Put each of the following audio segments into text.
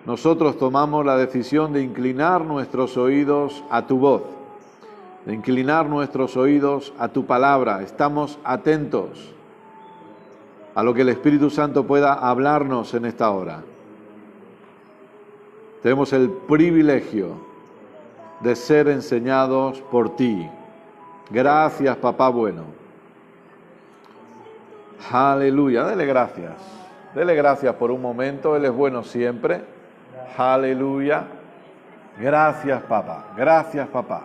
nosotros tomamos la decisión de inclinar nuestros oídos a tu voz, de inclinar nuestros oídos a tu palabra. Estamos atentos a lo que el Espíritu Santo pueda hablarnos en esta hora. Tenemos el privilegio de ser enseñados por ti. Gracias, papá bueno. Aleluya, dele gracias. Dele gracias por un momento, Él es bueno siempre. Aleluya. Gracias, papá. Gracias, papá.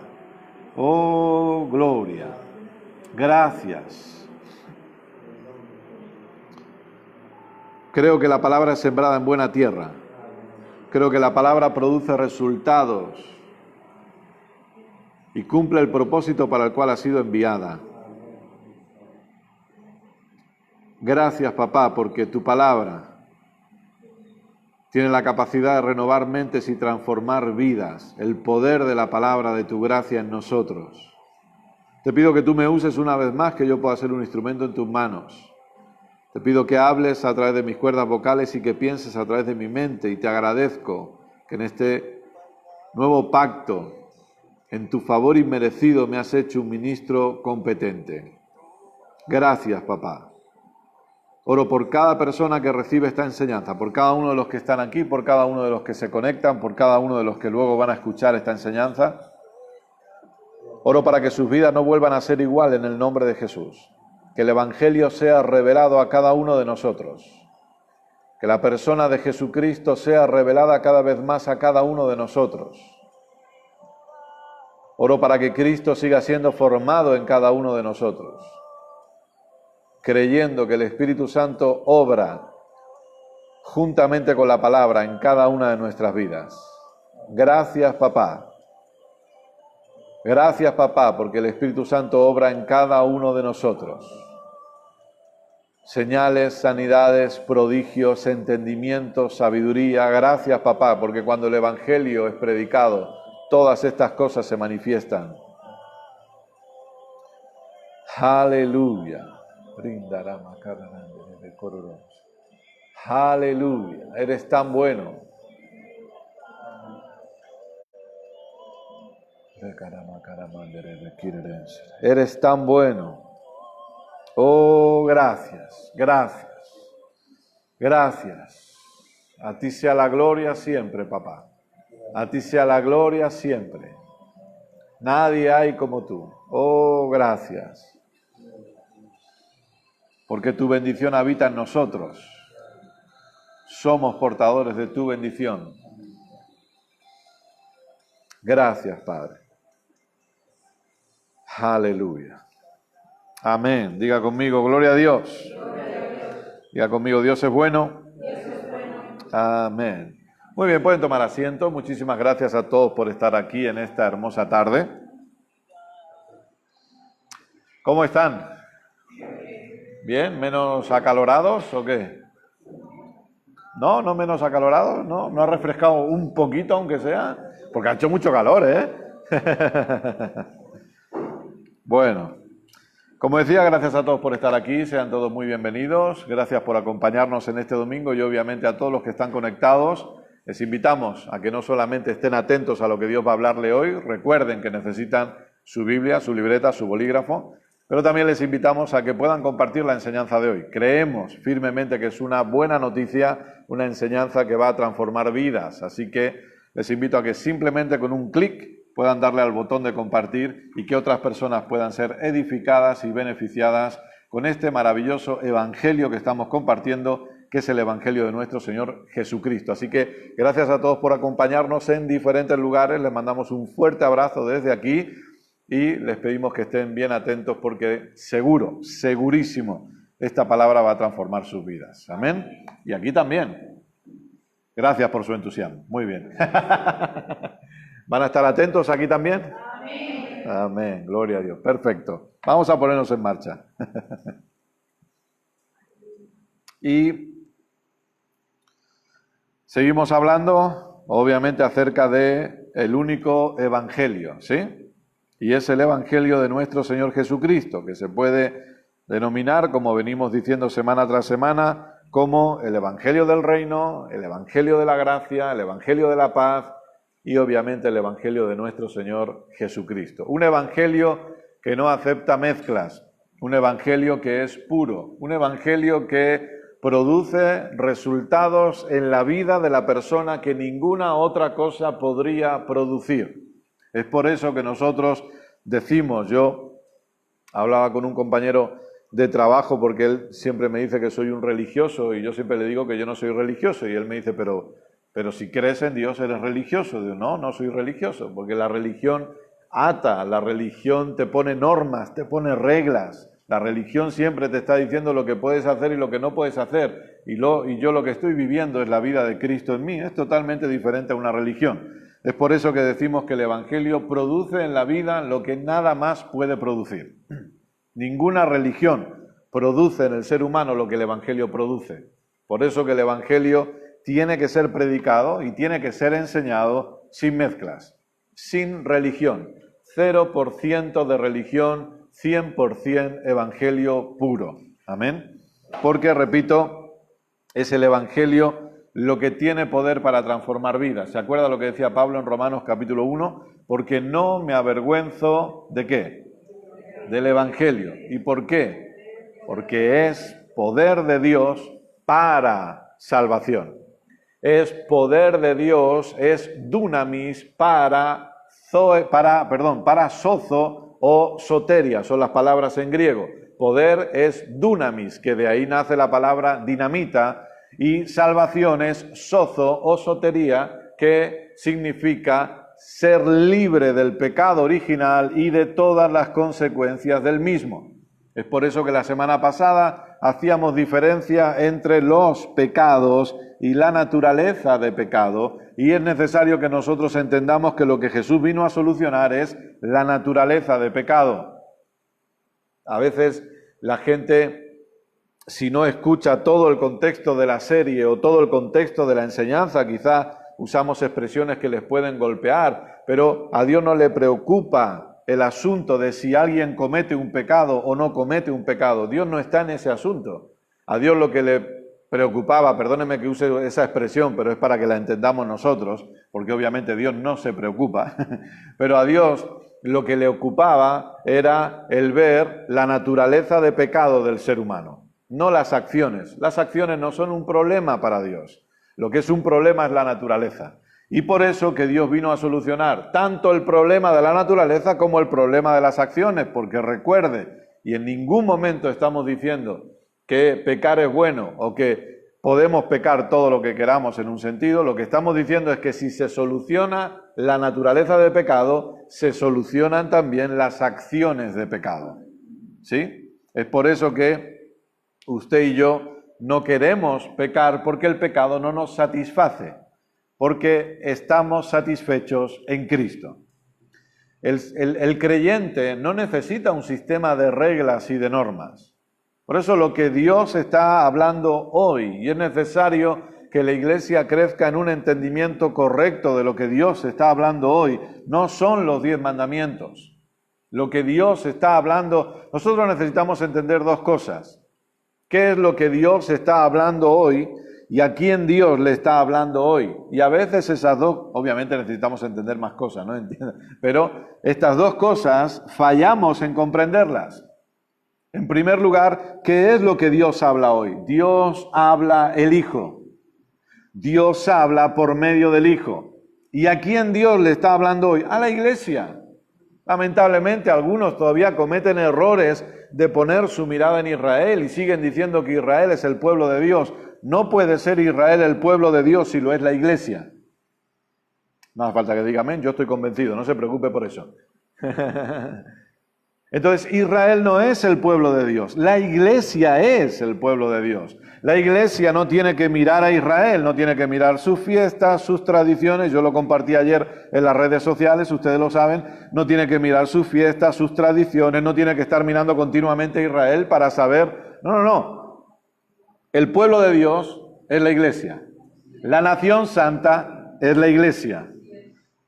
Oh, gloria. Gracias. Creo que la palabra es sembrada en buena tierra. Creo que la palabra produce resultados y cumple el propósito para el cual ha sido enviada. Gracias, papá, porque tu palabra tiene la capacidad de renovar mentes y transformar vidas, el poder de la palabra de tu gracia en nosotros. Te pido que tú me uses una vez más, que yo pueda ser un instrumento en tus manos. Te pido que hables a través de mis cuerdas vocales y que pienses a través de mi mente, y te agradezco que en este nuevo pacto, en tu favor inmerecido, me has hecho un ministro competente. Gracias, papá. Oro por cada persona que recibe esta enseñanza, por cada uno de los que están aquí, por cada uno de los que se conectan, por cada uno de los que luego van a escuchar esta enseñanza. Oro para que sus vidas no vuelvan a ser igual en el nombre de Jesús. Que el Evangelio sea revelado a cada uno de nosotros. Que la persona de Jesucristo sea revelada cada vez más a cada uno de nosotros. Oro para que Cristo siga siendo formado en cada uno de nosotros, creyendo que el Espíritu Santo obra juntamente con la palabra en cada una de nuestras vidas. Gracias, papá. Gracias, papá, porque el Espíritu Santo obra en cada uno de nosotros. Señales, sanidades, prodigios, entendimiento, sabiduría. Gracias, papá, porque cuando el Evangelio es predicado, todas estas cosas se manifiestan. Aleluya. Aleluya. Eres tan bueno. Eres tan bueno. Oh, gracias, gracias, gracias. A ti sea la gloria siempre, papá. A ti sea la gloria siempre. Nadie hay como tú. Oh, gracias. Porque tu bendición habita en nosotros. Somos portadores de tu bendición. Gracias, Padre. Aleluya. Amén. Diga conmigo, gloria a Dios. Gloria a Dios. Diga conmigo, Dios es bueno. Dios es bueno. Amén. Muy bien, pueden tomar asiento. Muchísimas gracias a todos por estar aquí en esta hermosa tarde. ¿Cómo están? ¿Bien? ¿Menos acalorados o qué? ¿No? ¿No menos acalorados? ¿No? ¿No ha refrescado un poquito, aunque sea? Porque ha hecho mucho calor, ¿eh? Bueno, como decía, gracias a todos por estar aquí. Sean todos muy bienvenidos. Gracias por acompañarnos en este domingo y obviamente a todos los que están conectados. Les invitamos a que no solamente estén atentos a lo que Dios va a hablarle hoy. Recuerden que necesitan su Biblia, su libreta, su bolígrafo. Pero también les invitamos a que puedan compartir la enseñanza de hoy. Creemos firmemente que es una buena noticia, una enseñanza que va a transformar vidas. Así que les invito a que simplemente con un clic puedan darle al botón de compartir y que otras personas puedan ser edificadas y beneficiadas con este maravilloso evangelio que estamos compartiendo, que es el evangelio de nuestro Señor Jesucristo. Así que gracias a todos por acompañarnos en diferentes lugares. Les mandamos un fuerte abrazo desde aquí. Y les pedimos que estén bien atentos porque seguro, segurísimo, esta palabra va a transformar sus vidas. Amén. Y aquí también. Gracias por su entusiasmo. Muy bien. ¿Van a estar atentos aquí también? Amén. Amén. Gloria a Dios. Perfecto. Vamos a ponernos en marcha. Y seguimos hablando, obviamente, acerca de el único evangelio, ¿sí? Y es el evangelio de nuestro Señor Jesucristo, que se puede denominar, como venimos diciendo semana tras semana, como el Evangelio del Reino, el Evangelio de la Gracia, el Evangelio de la Paz y obviamente el Evangelio de nuestro Señor Jesucristo. Un Evangelio que no acepta mezclas, un Evangelio que es puro, un Evangelio que produce resultados en la vida de la persona que ninguna otra cosa podría producir. Es por eso que nosotros decimos, yo hablaba con un compañero de trabajo porque él siempre me dice que soy un religioso y yo siempre le digo que yo no soy religioso y él me dice, pero si crees en Dios eres religioso. Digo, no soy religioso, porque la religión ata, la religión te pone normas, te pone reglas. La religión siempre te está diciendo lo que puedes hacer y lo que no puedes hacer. Y yo lo que estoy viviendo es la vida de Cristo en mí. Es totalmente diferente a una religión. Es por eso que decimos que el Evangelio produce en la vida lo que nada más puede producir. Ninguna religión produce en el ser humano lo que el Evangelio produce. Por eso que el Evangelio tiene que ser predicado y tiene que ser enseñado sin mezclas, sin religión. 0% de religión, 100% Evangelio puro. Amén. Porque, repito, es el Evangelio lo que tiene poder para transformar vidas. ¿Se acuerda lo que decía Pablo en Romanos capítulo 1? Porque no me avergüenzo ¿de qué? Del Evangelio. ¿Y por qué? Porque es poder de Dios para salvación. Es poder de Dios, es dunamis para sozo o soteria, son las palabras en griego. Poder es dunamis, que de ahí nace la palabra dinamita, y salvación es sozo o sotería, que significa ser libre del pecado original y de todas las consecuencias del mismo. Es por eso que la semana pasada hacíamos diferencia entre los pecados y la naturaleza de pecado, y es necesario que nosotros entendamos que lo que Jesús vino a solucionar es la naturaleza de pecado. A veces la gente, si no escucha todo el contexto de la serie o todo el contexto de la enseñanza, quizás usamos expresiones que les pueden golpear, pero a Dios no le preocupa el asunto de si alguien comete un pecado o no comete un pecado. Dios no está en ese asunto. A Dios lo que le preocupaba, perdónenme que use esa expresión, pero es para que la entendamos nosotros, porque obviamente Dios no se preocupa, pero a Dios lo que le ocupaba era el ver la naturaleza de pecado del ser humano, no las acciones. Las acciones no son un problema para Dios. Lo que es un problema es la naturaleza. Y por eso que Dios vino a solucionar tanto el problema de la naturaleza como el problema de las acciones, porque recuerde, y en ningún momento estamos diciendo que pecar es bueno o que podemos pecar todo lo que queramos en un sentido. Lo que estamos diciendo es que si se soluciona la naturaleza de pecado, se solucionan también las acciones de pecado. ¿Sí? Es por eso que usted y yo no queremos pecar, porque el pecado no nos satisface, porque estamos satisfechos en Cristo. El creyente no necesita un sistema de reglas y de normas. Por eso lo que Dios está hablando hoy, y es necesario que la Iglesia crezca en un entendimiento correcto de lo que Dios está hablando hoy, no son los 10 mandamientos. Lo que Dios está hablando, nosotros necesitamos entender dos cosas. ¿Qué es lo que Dios está hablando hoy y a quién Dios le está hablando hoy? Y a veces esas dos, obviamente necesitamos entender más cosas, ¿no? Pero estas dos cosas fallamos en comprenderlas. En primer lugar, ¿qué es lo que Dios habla hoy? Dios habla el Hijo. Dios habla por medio del Hijo. ¿Y a quién Dios le está hablando hoy? A la Iglesia. Lamentablemente algunos todavía cometen errores de poner su mirada en Israel y siguen diciendo que Israel es el pueblo de Dios. No puede ser Israel el pueblo de Dios si lo es la Iglesia. No hace falta que diga amén, yo estoy convencido, no se preocupe por eso. Entonces, Israel no es el pueblo de Dios, la Iglesia es el pueblo de Dios. La Iglesia no tiene que mirar a Israel, no tiene que mirar sus fiestas, sus tradiciones. Yo lo compartí ayer en las redes sociales, ustedes lo saben. No tiene que mirar sus fiestas, sus tradiciones, no tiene que estar mirando continuamente a Israel para saber. No. El pueblo de Dios es la Iglesia. La nación santa es la Iglesia.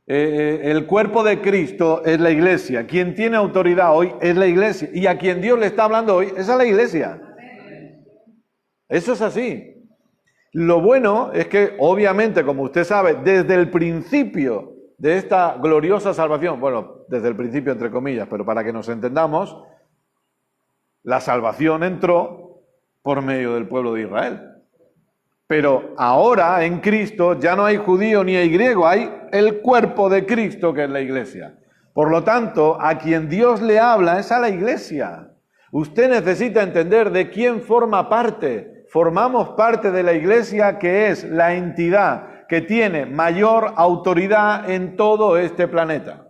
El cuerpo de Cristo es la Iglesia. Quien tiene autoridad hoy es la Iglesia. Y a quien Dios le está hablando hoy es a la Iglesia. Eso es así. Lo bueno es que, obviamente, como usted sabe, desde el principio de esta gloriosa salvación, bueno, desde el principio entre comillas, pero para que nos entendamos, la salvación entró por medio del pueblo de Israel. Pero ahora en Cristo ya no hay judío ni hay griego, hay el cuerpo de Cristo que es la iglesia. Por lo tanto, a quien Dios le habla es a la iglesia. Usted necesita entender de quién forma parte. Formamos parte de la iglesia, que es la entidad que tiene mayor autoridad en todo este planeta.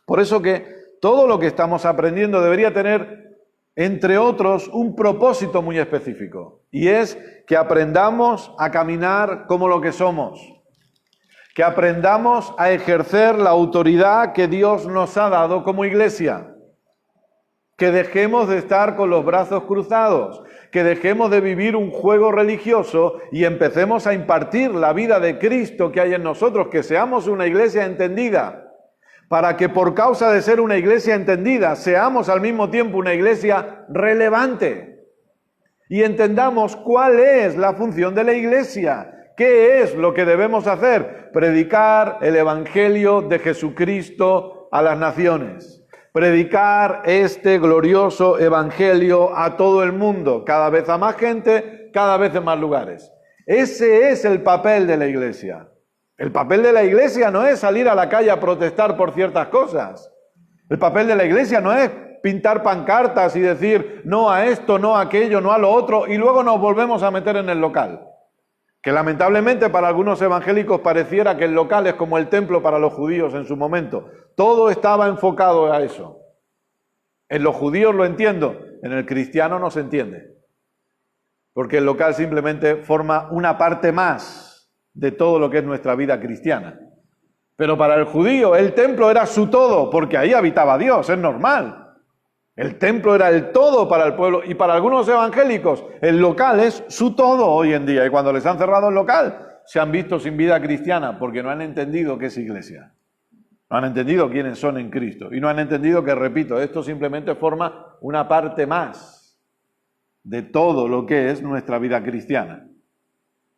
Por eso que todo lo que estamos aprendiendo debería tener, entre otros, un propósito muy específico. Y es que aprendamos a caminar como lo que somos. Que aprendamos a ejercer la autoridad que Dios nos ha dado como iglesia. Que dejemos de estar con los brazos cruzados. Que dejemos de vivir un juego religioso y empecemos a impartir la vida de Cristo que hay en nosotros. Que seamos una iglesia entendida. Para que por causa de ser una iglesia entendida, seamos al mismo tiempo una iglesia relevante. Y entendamos cuál es la función de la iglesia. ¿Qué es lo que debemos hacer? Predicar el evangelio de Jesucristo a las naciones. Predicar este glorioso evangelio a todo el mundo, cada vez a más gente, cada vez en más lugares. Ese es el papel de la iglesia. El papel de la iglesia no es salir a la calle a protestar por ciertas cosas. El papel de la iglesia no es pintar pancartas y decir no a esto, no a aquello, no a lo otro, y luego nos volvemos a meter en el local. Que lamentablemente para algunos evangélicos pareciera que el local es como el templo para los judíos en su momento. Todo estaba enfocado a eso. En los judíos lo entiendo, en el cristiano no se entiende. Porque el local simplemente forma una parte más de todo lo que es nuestra vida cristiana. Pero para el judío el templo era su todo, porque ahí habitaba Dios, es normal. El templo era el todo para el pueblo, y para algunos evangélicos el local es su todo hoy en día. Y cuando les han cerrado el local, se han visto sin vida cristiana, porque no han entendido qué es iglesia. No han entendido quiénes son en Cristo. Y no han entendido que, repito, esto simplemente forma una parte más de todo lo que es nuestra vida cristiana.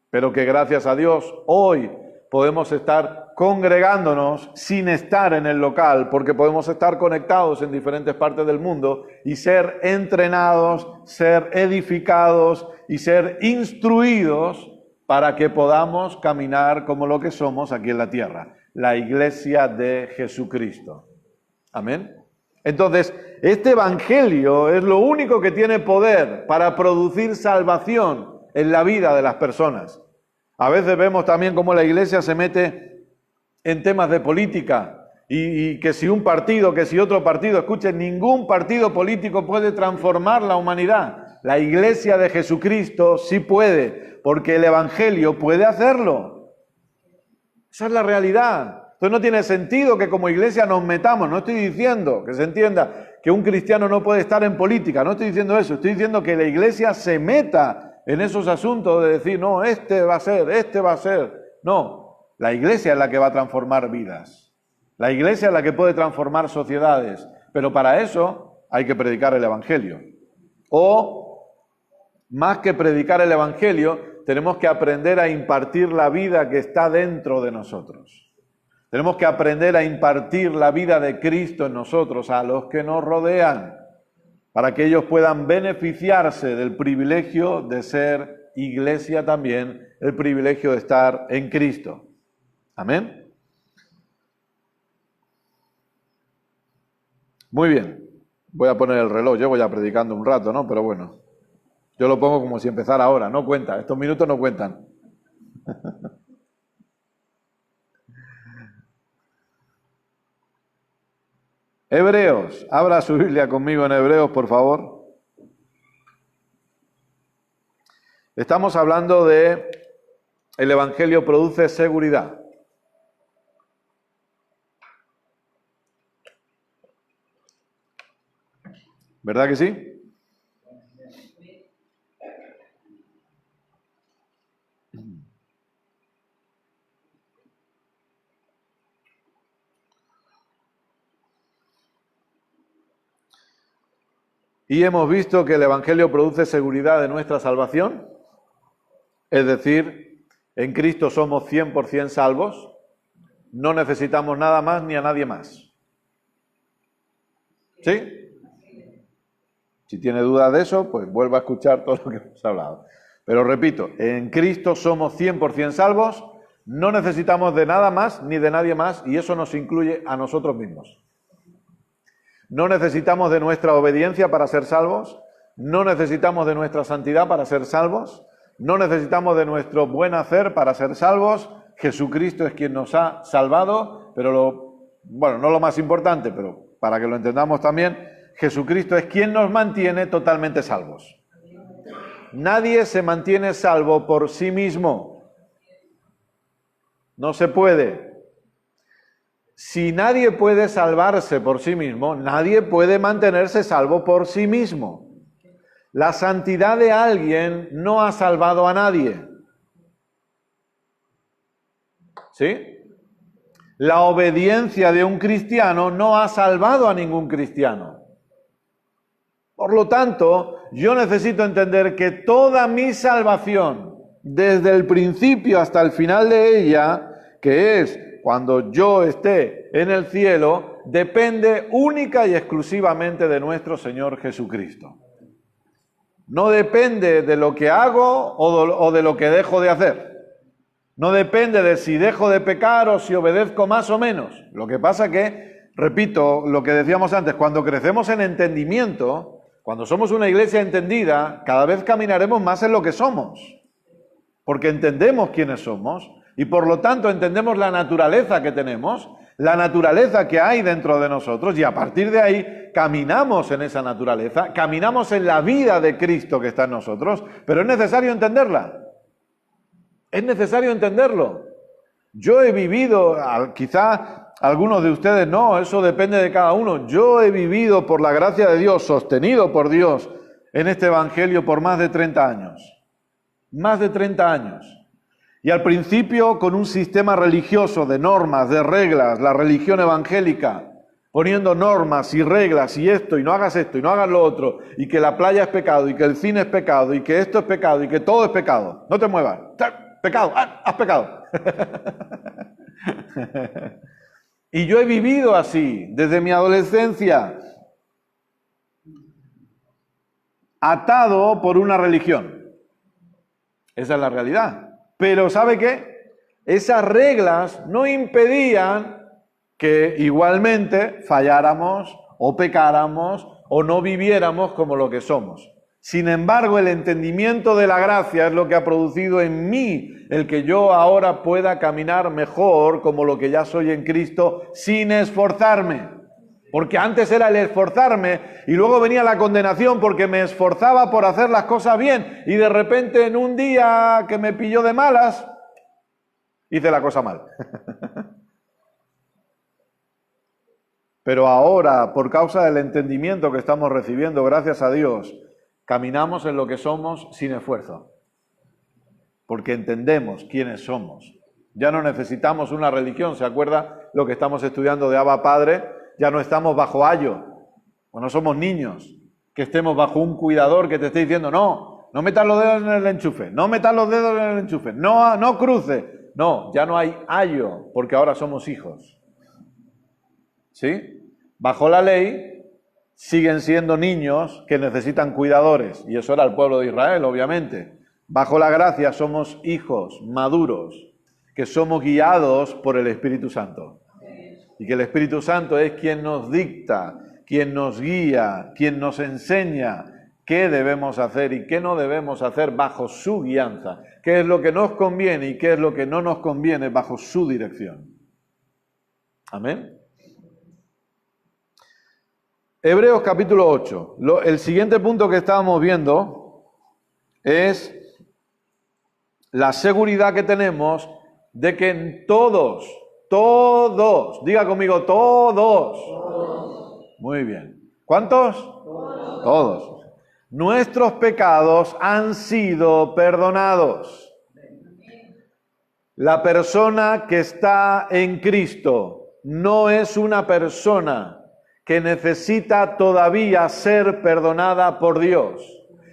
Pero que gracias a Dios hoy podemos estar congregándonos sin estar en el local, porque podemos estar conectados en diferentes partes del mundo y ser entrenados, ser edificados y ser instruidos para que podamos caminar como lo que somos aquí en la tierra, la iglesia de Jesucristo. Amén. Entonces, este evangelio es lo único que tiene poder para producir salvación en la vida de las personas. A veces vemos también cómo la iglesia se mete en temas de política y que si un partido, que si otro partido. Escuchen, ningún partido político puede transformar la humanidad. La iglesia de Jesucristo sí puede, porque el evangelio puede hacerlo. Esa es la realidad. Entonces no tiene sentido que como iglesia nos metamos. No estoy diciendo, que se entienda, que un cristiano no puede estar en política. No estoy diciendo eso. Estoy diciendo que la iglesia se meta en esos asuntos de decir, no, este va a ser. No, la iglesia es la que va a transformar vidas. La iglesia es la que puede transformar sociedades. Pero para eso hay que predicar el evangelio. O, más que predicar el evangelio, tenemos que aprender a impartir la vida que está dentro de nosotros. Tenemos que aprender a impartir la vida de Cristo en nosotros a los que nos rodean, para que ellos puedan beneficiarse del privilegio de ser iglesia también, el privilegio de estar en Cristo. Amén. Muy bien. Voy a poner el reloj, llevo ya predicando un rato, ¿no? Pero bueno, yo lo pongo como si empezara ahora, no cuenta, estos minutos no cuentan. Hebreos, abra su Biblia conmigo en Hebreos, por favor. Estamos hablando de el evangelio produce seguridad. ¿Verdad que sí? Y hemos visto que el evangelio produce seguridad de nuestra salvación. Es decir, en Cristo somos 100% salvos, no necesitamos nada más ni a nadie más. ¿Sí? Si tiene dudas de eso, pues vuelva a escuchar todo lo que hemos hablado. Pero repito, en Cristo somos 100% salvos, no necesitamos de nada más ni de nadie más, y eso nos incluye a nosotros mismos. No necesitamos de nuestra obediencia para ser salvos, no necesitamos de nuestra santidad para ser salvos, no necesitamos de nuestro buen hacer para ser salvos. Jesucristo es quien nos ha salvado, pero no lo más importante, pero para que lo entendamos también, Jesucristo es quien nos mantiene totalmente salvos. Nadie se mantiene salvo por sí mismo. No se puede. Si nadie puede salvarse por sí mismo, nadie puede mantenerse salvo por sí mismo. La santidad de alguien no ha salvado a nadie. ¿Sí? La obediencia de un cristiano no ha salvado a ningún cristiano. Por lo tanto, yo necesito entender que toda mi salvación, desde el principio hasta el final de ella, que es cuando yo esté en el cielo, depende única y exclusivamente de nuestro Señor Jesucristo. No depende de lo que hago o de lo que dejo de hacer. No depende de si dejo de pecar o si obedezco más o menos. Lo que pasa que, repito lo que decíamos antes, cuando crecemos en entendimiento, cuando somos una iglesia entendida, cada vez caminaremos más en lo que somos. Porque entendemos quiénes somos y por lo tanto entendemos la naturaleza que tenemos, la naturaleza que hay dentro de nosotros, y a partir de ahí caminamos en esa naturaleza, caminamos en la vida de Cristo que está en nosotros, pero es necesario entenderla. Es necesario entenderlo. Yo he vivido, quizá algunos de ustedes no, eso depende de cada uno. Yo he vivido por la gracia de Dios, sostenido por Dios en este evangelio por más de 30 años. Más de 30 años. Y al principio con un sistema religioso de normas, de reglas, la religión evangélica, poniendo normas y reglas y esto, y no hagas esto, y no hagas lo otro, y que la playa es pecado, y que el cine es pecado, y que esto es pecado, y que todo es pecado. No te muevas. Pecado, has pecado. Y yo he vivido así desde mi adolescencia, atado por una religión. Esa es la realidad. Pero ¿sabe qué? Esas reglas no impedían que igualmente falláramos o pecáramos o no viviéramos como lo que somos. Sin embargo, el entendimiento de la gracia es lo que ha producido en mí el que yo ahora pueda caminar mejor como lo que ya soy en Cristo sin esforzarme. Porque antes era el esforzarme y luego venía la condenación porque me esforzaba por hacer las cosas bien y de repente en un día que me pilló de malas, hice la cosa mal. Pero ahora, por causa del entendimiento que estamos recibiendo, gracias a Dios, caminamos en lo que somos sin esfuerzo. Porque entendemos quiénes somos. Ya no necesitamos una religión. ¿Se acuerda lo que estamos estudiando de Abba Padre? Ya no estamos bajo ayo, o no somos niños, que estemos bajo un cuidador que te esté diciendo, no metas los dedos en el enchufe, no metas los dedos en el enchufe, no cruce. No, ya no hay ayo, porque ahora somos hijos. ¿Sí? Bajo la ley siguen siendo niños que necesitan cuidadores, y eso era el pueblo de Israel, obviamente. Bajo la gracia somos hijos maduros, que somos guiados por el Espíritu Santo. Y que el Espíritu Santo es quien nos dicta, quien nos guía, quien nos enseña qué debemos hacer y qué no debemos hacer bajo su guianza, qué es lo que nos conviene y qué es lo que no nos conviene bajo su dirección. Amén. Hebreos capítulo 8. El siguiente punto que estábamos viendo es la seguridad que tenemos de que en todos, diga conmigo, todos. Muy bien. ¿Cuántos? Todos. Nuestros pecados han sido perdonados. La persona que está en Cristo no es una persona que necesita todavía ser perdonada por Dios.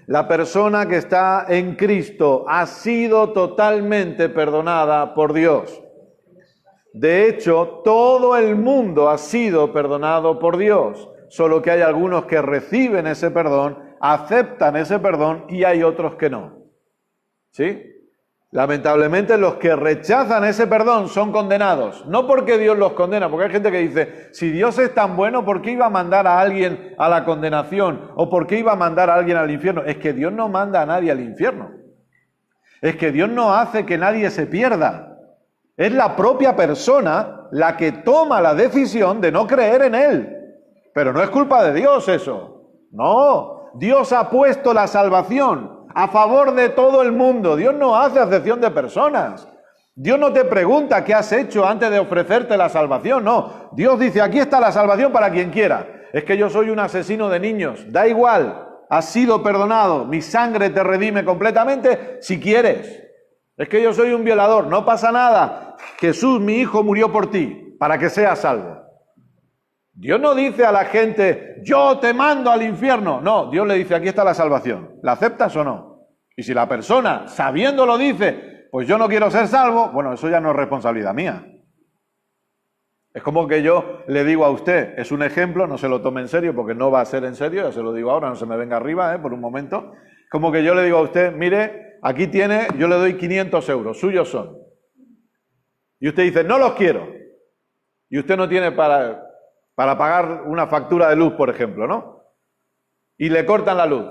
La persona que está en Cristo ha sido totalmente perdonada por Dios. De hecho, todo el mundo ha sido perdonado por Dios, solo que hay algunos que reciben ese perdón, aceptan ese perdón y hay otros que no. ¿Sí? Lamentablemente los que rechazan ese perdón son condenados, no porque Dios los condena, porque hay gente que dice, si Dios es tan bueno, ¿por qué iba a mandar a alguien a la condenación? ¿O por qué iba a mandar a alguien al infierno? Es que Dios no manda a nadie al infierno. Es que Dios no hace que nadie se pierda. Es la propia persona la que toma la decisión de no creer en Él. Pero no es culpa de Dios eso. No, Dios ha puesto la salvación a favor de todo el mundo. Dios no hace acepción de personas. Dios no te pregunta qué has hecho antes de ofrecerte la salvación, no. Dios dice, aquí está la salvación para quien quiera. Es que yo soy un asesino de niños, da igual, has sido perdonado, mi sangre te redime completamente si quieres. Es que yo soy un violador, no pasa nada. Jesús, mi hijo, murió por ti, para que seas salvo. Dios no dice a la gente, yo te mando al infierno. No, Dios le dice, aquí está la salvación. ¿La aceptas o no? Y si la persona, sabiéndolo, dice, pues yo no quiero ser salvo, bueno, eso ya no es responsabilidad mía. Es como que yo le digo a usted, es un ejemplo, no se lo tome en serio, porque no va a ser en serio, ya se lo digo ahora, no se me venga arriba, por un momento. Como que yo le digo a usted, mire, aquí tiene, yo le doy 500 euros, suyos son. Y usted dice, no los quiero. Y usted no tiene para pagar una factura de luz, por ejemplo, ¿no? Y le cortan la luz.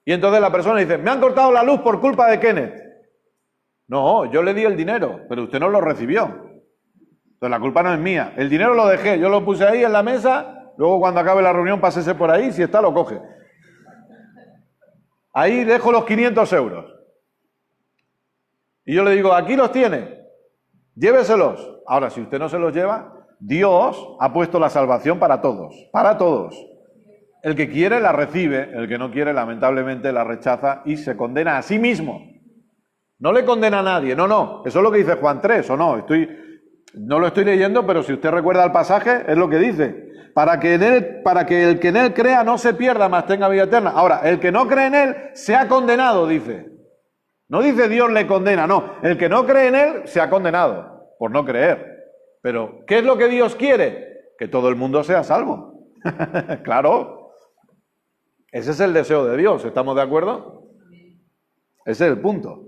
Y entonces la persona dice, me han cortado la luz por culpa de Kenneth. No, yo le di el dinero, pero usted no lo recibió. Entonces la culpa no es mía. El dinero lo dejé, yo lo puse ahí en la mesa, luego cuando acabe la reunión pásese por ahí, si está lo coge. Ahí dejo los 500 euros. Y yo le digo, aquí los tiene, lléveselos. Ahora, si usted no se los lleva, Dios ha puesto la salvación para todos, para todos. El que quiere la recibe, el que no quiere lamentablemente la rechaza y se condena a sí mismo. No le condena a nadie, no, eso es lo que dice Juan 3, ¿o no? No lo estoy leyendo, pero si usted recuerda el pasaje, es lo que dice. Para que el que en él crea no se pierda, mas tenga vida eterna. Ahora, el que no cree en él se ha condenado, dice. No dice Dios le condena, no. El que no cree en él se ha condenado por no creer. Pero, ¿qué es lo que Dios quiere? Que todo el mundo sea salvo. Claro. Ese es el deseo de Dios, ¿estamos de acuerdo? Ese es el punto.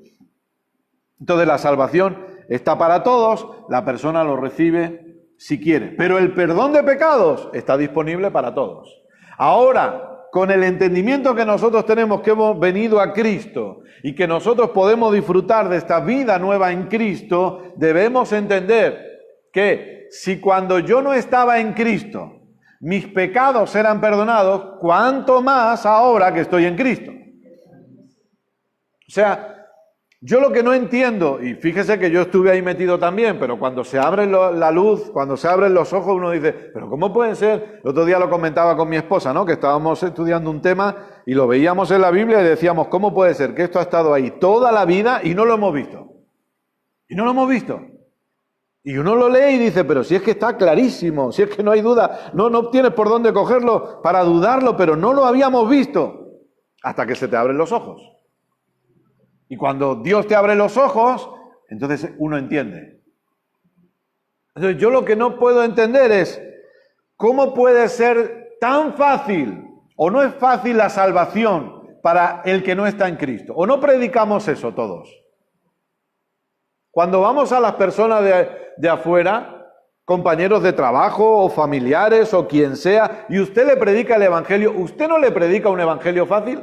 Entonces la salvación está para todos, la persona lo recibe si quiere. Pero el perdón de pecados está disponible para todos. Ahora, con el entendimiento que nosotros tenemos que hemos venido a Cristo y que nosotros podemos disfrutar de esta vida nueva en Cristo, debemos entender que si cuando yo no estaba en Cristo, mis pecados eran perdonados, ¿cuánto más ahora que estoy en Cristo? O sea, yo lo que no entiendo, y fíjese que yo estuve ahí metido también, pero cuando se abre la luz, cuando se abren los ojos, uno dice, pero ¿cómo puede ser? El otro día lo comentaba con mi esposa, ¿no? Que estábamos estudiando un tema y lo veíamos en la Biblia y decíamos, ¿cómo puede ser que esto ha estado ahí toda la vida y no lo hemos visto? Y no lo hemos visto. Y uno lo lee y dice, pero si es que está clarísimo, si es que no hay duda, no tienes por dónde cogerlo para dudarlo, pero no lo habíamos visto hasta que se te abren los ojos. Y cuando Dios te abre los ojos, entonces uno entiende. Entonces yo lo que no puedo entender es, ¿cómo puede ser tan fácil o no es fácil la salvación para el que no está en Cristo? ¿O no predicamos eso todos? Cuando vamos a las personas de afuera, compañeros de trabajo o familiares o quien sea, y usted le predica el evangelio, ¿usted no le predica un evangelio fácil?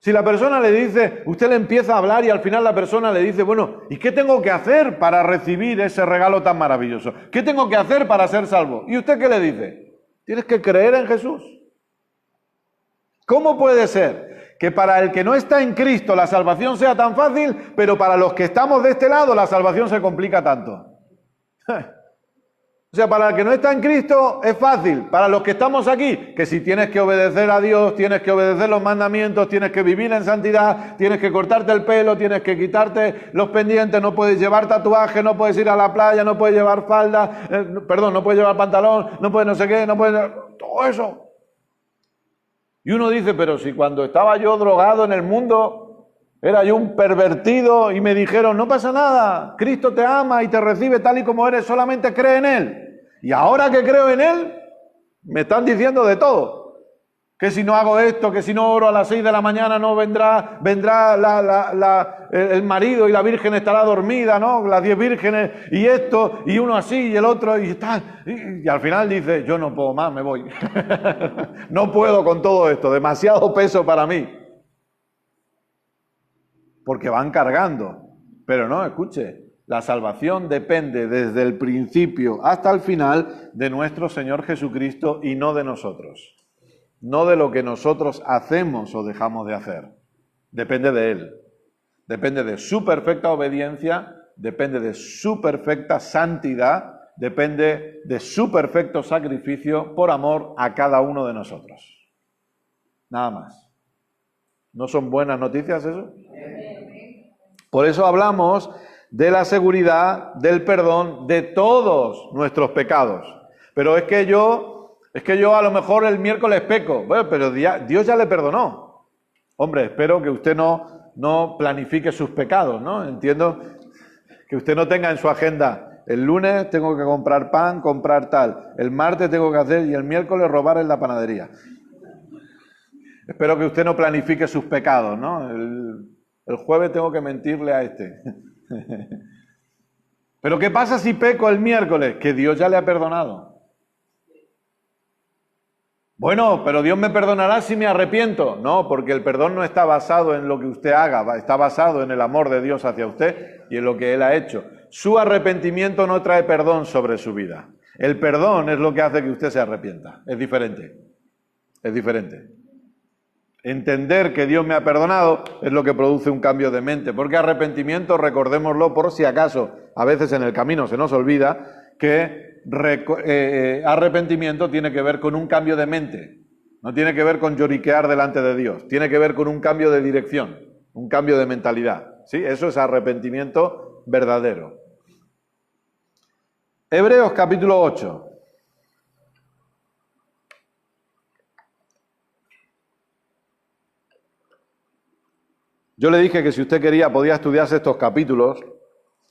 Si la persona le dice, usted le empieza a hablar y al final la persona le dice, bueno, ¿y qué tengo que hacer para recibir ese regalo tan maravilloso? ¿Qué tengo que hacer para ser salvo? ¿Y usted qué le dice? Tienes que creer en Jesús. ¿Cómo puede ser que para el que no está en Cristo la salvación sea tan fácil, pero para los que estamos de este lado la salvación se complica tanto? O sea, para el que no está en Cristo es fácil, para los que estamos aquí, que si tienes que obedecer a Dios, tienes que obedecer los mandamientos, tienes que vivir en santidad, tienes que cortarte el pelo, tienes que quitarte los pendientes, no puedes llevar tatuaje, no puedes ir a la playa, no puedes llevar falda, no puedes llevar pantalón, no puedes no sé qué, no puedes... Todo eso. Y uno dice, pero si cuando estaba yo drogado en el mundo, era yo un pervertido y me dijeron, no pasa nada, Cristo te ama y te recibe tal y como eres, solamente cree en Él. Y ahora que creo en Él, me están diciendo de todo. Que si no hago esto, que si no oro a las 6 de la mañana no vendrá el marido y la virgen estará dormida, ¿no? Las 10 vírgenes y esto, y uno así y el otro y tal. Y al final dice, yo no puedo más, me voy. No puedo con todo esto, demasiado peso para mí. Porque van cargando. Pero no, escuche, la salvación depende desde el principio hasta el final de nuestro Señor Jesucristo y no de nosotros. No de lo que nosotros hacemos o dejamos de hacer. Depende de Él. Depende de su perfecta obediencia, depende de su perfecta santidad, depende de su perfecto sacrificio por amor a cada uno de nosotros. Nada más. ¿No son buenas noticias eso? Por eso hablamos de la seguridad del perdón de todos nuestros pecados. Pero es que yo a lo mejor el miércoles peco. Bueno, pero Dios ya le perdonó. Hombre, espero que usted no planifique sus pecados, ¿no? Entiendo que usted no tenga en su agenda, el lunes tengo que comprar pan, comprar tal, el martes tengo que hacer y el miércoles robar en la panadería. Espero que usted no planifique sus pecados, ¿no? El jueves tengo que mentirle a este. Pero ¿qué pasa si peco el miércoles? Que Dios ya le ha perdonado. Bueno, pero Dios me perdonará si me arrepiento. No, porque el perdón no está basado en lo que usted haga, está basado en el amor de Dios hacia usted y en lo que Él ha hecho. Su arrepentimiento no trae perdón sobre su vida. El perdón es lo que hace que usted se arrepienta. Es diferente. Es diferente. Entender que Dios me ha perdonado es lo que produce un cambio de mente. Porque arrepentimiento, recordémoslo por si acaso, a veces en el camino se nos olvida que arrepentimiento tiene que ver con un cambio de mente, no tiene que ver con lloriquear delante de Dios, tiene que ver con un cambio de dirección, un cambio de mentalidad, ¿sí? Eso es arrepentimiento verdadero. Hebreos capítulo 8. Yo le dije que si usted quería podía estudiarse estos capítulos,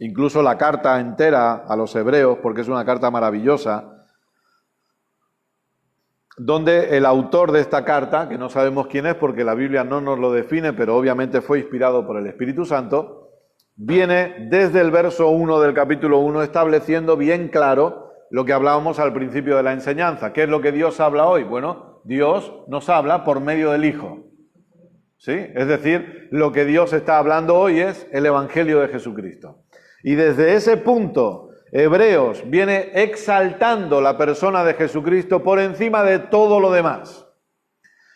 incluso la carta entera a los hebreos, porque es una carta maravillosa, donde el autor de esta carta, que no sabemos quién es porque la Biblia no nos lo define, pero obviamente fue inspirado por el Espíritu Santo, viene desde el verso 1 del capítulo 1 estableciendo bien claro lo que hablábamos al principio de la enseñanza. ¿Qué es lo que Dios habla hoy? Bueno, Dios nos habla por medio del Hijo. ¿Sí? Es decir, lo que Dios está hablando hoy es el Evangelio de Jesucristo. Y desde ese punto, Hebreos viene exaltando la persona de Jesucristo por encima de todo lo demás.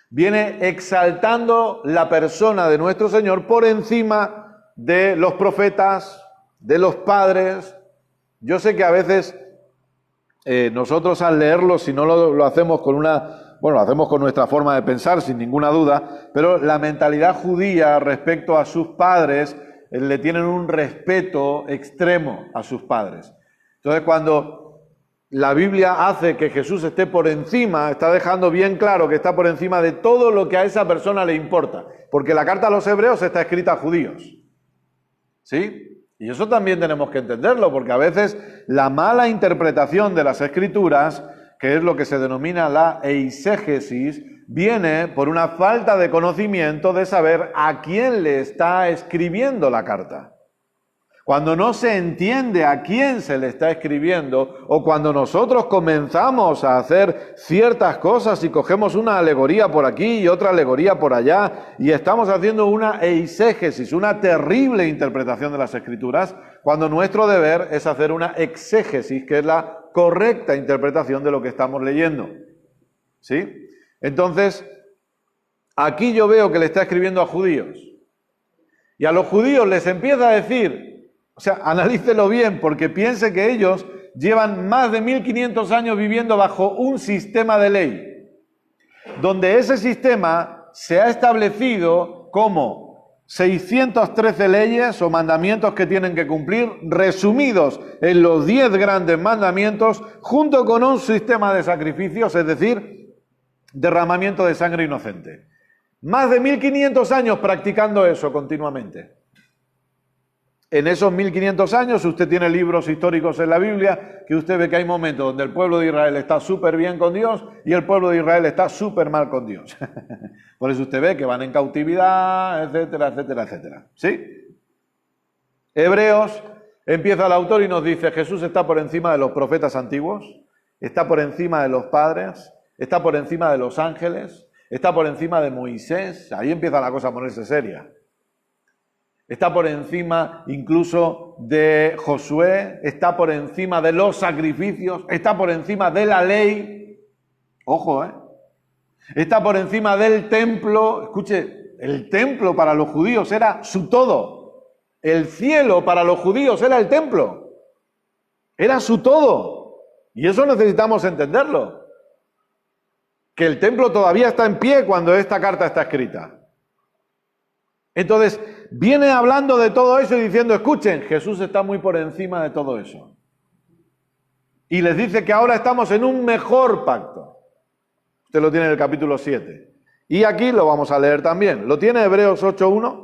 Viene exaltando la persona de nuestro Señor por encima de los profetas, de los padres. Yo sé que a veces nosotros al leerlo, si no lo hacemos con lo hacemos con nuestra forma de pensar, sin ninguna duda, pero la mentalidad judía respecto a sus padres le tienen un respeto extremo a sus padres. Entonces, cuando la Biblia hace que Jesús esté por encima, está dejando bien claro que está por encima de todo lo que a esa persona le importa. Porque la carta a los hebreos está escrita a judíos. ¿Sí? Y eso también tenemos que entenderlo, porque a veces la mala interpretación de las Escrituras, que es lo que se denomina la eisegesis, viene por una falta de conocimiento de saber a quién le está escribiendo la carta. Cuando no se entiende a quién se le está escribiendo, o cuando nosotros comenzamos a hacer ciertas cosas y cogemos una alegoría por aquí y otra alegoría por allá, y estamos haciendo una eisegesis, una terrible interpretación de las Escrituras, cuando nuestro deber es hacer una exégesis, que es la correcta interpretación de lo que estamos leyendo. ¿Sí? Entonces, aquí yo veo que le está escribiendo a judíos. Y a los judíos les empieza a decir, o sea, analícelo bien, porque piense que ellos llevan más de 1500 años viviendo bajo un sistema de ley, donde ese sistema se ha establecido como 613 leyes o mandamientos que tienen que cumplir, resumidos en los 10 grandes mandamientos, junto con un sistema de sacrificios, es decir, derramamiento de sangre inocente. Más de 1500 años practicando eso continuamente. En esos 1500 años usted tiene libros históricos en la Biblia que usted ve que hay momentos donde el pueblo de Israel está súper bien con Dios y el pueblo de Israel está súper mal con Dios. Por eso usted ve que van en cautividad, etcétera, etcétera, etcétera. ¿Sí? Hebreos, empieza el autor y nos dice, Jesús está por encima de los profetas antiguos, está por encima de los padres, está por encima de los ángeles, está por encima de Moisés. Ahí empieza la cosa a ponerse seria. Está por encima incluso de Josué, está por encima de los sacrificios, está por encima de la ley. Ojo, está por encima del templo. Escuche, el templo para los judíos era su todo. El cielo para los judíos era el templo. Era su todo. Y eso necesitamos entenderlo. Que el templo todavía está en pie cuando esta carta está escrita. Entonces, viene hablando de todo eso y diciendo, escuchen, Jesús está muy por encima de todo eso. Y les dice que ahora estamos en un mejor pacto. Usted lo tiene en el capítulo 7. Y aquí lo vamos a leer también. ¿Lo tiene Hebreos 8:1?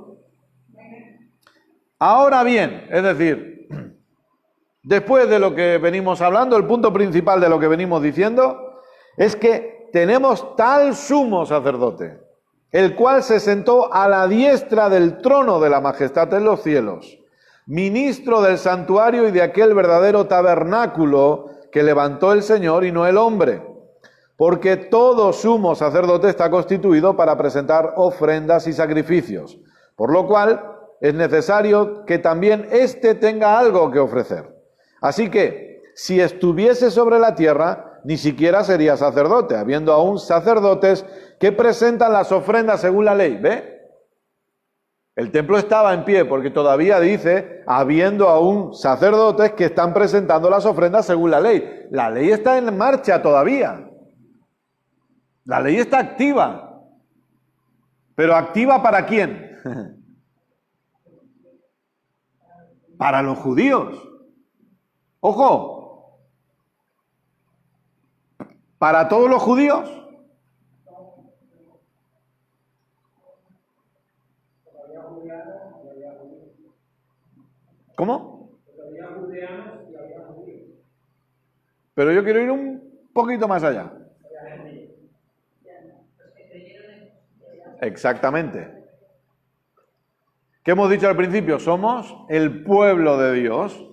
Ahora bien, es decir, después de lo que venimos hablando, el punto principal de lo que venimos diciendo es que tenemos tal sumo sacerdote, el cual se sentó a la diestra del trono de la majestad en los cielos, ministro del santuario y de aquel verdadero tabernáculo que levantó el Señor y no el hombre, porque todo sumo sacerdote está constituido para presentar ofrendas y sacrificios, por lo cual es necesario que también éste tenga algo que ofrecer. Así que, si estuviese sobre la tierra, ni siquiera sería sacerdote, habiendo aún sacerdotes que presentan las ofrendas según la ley. ¿Ve? El templo estaba en pie porque todavía dice, habiendo aún sacerdotes que están presentando las ofrendas según la ley. La ley está en marcha todavía. La ley está activa. ¿Pero activa para quién? Para los judíos. ¡Ojo! ¿Para todos los judíos? ¿Cómo? Pero yo quiero ir un poquito más allá. Exactamente. ¿Qué hemos dicho al principio? Somos el pueblo de Dios.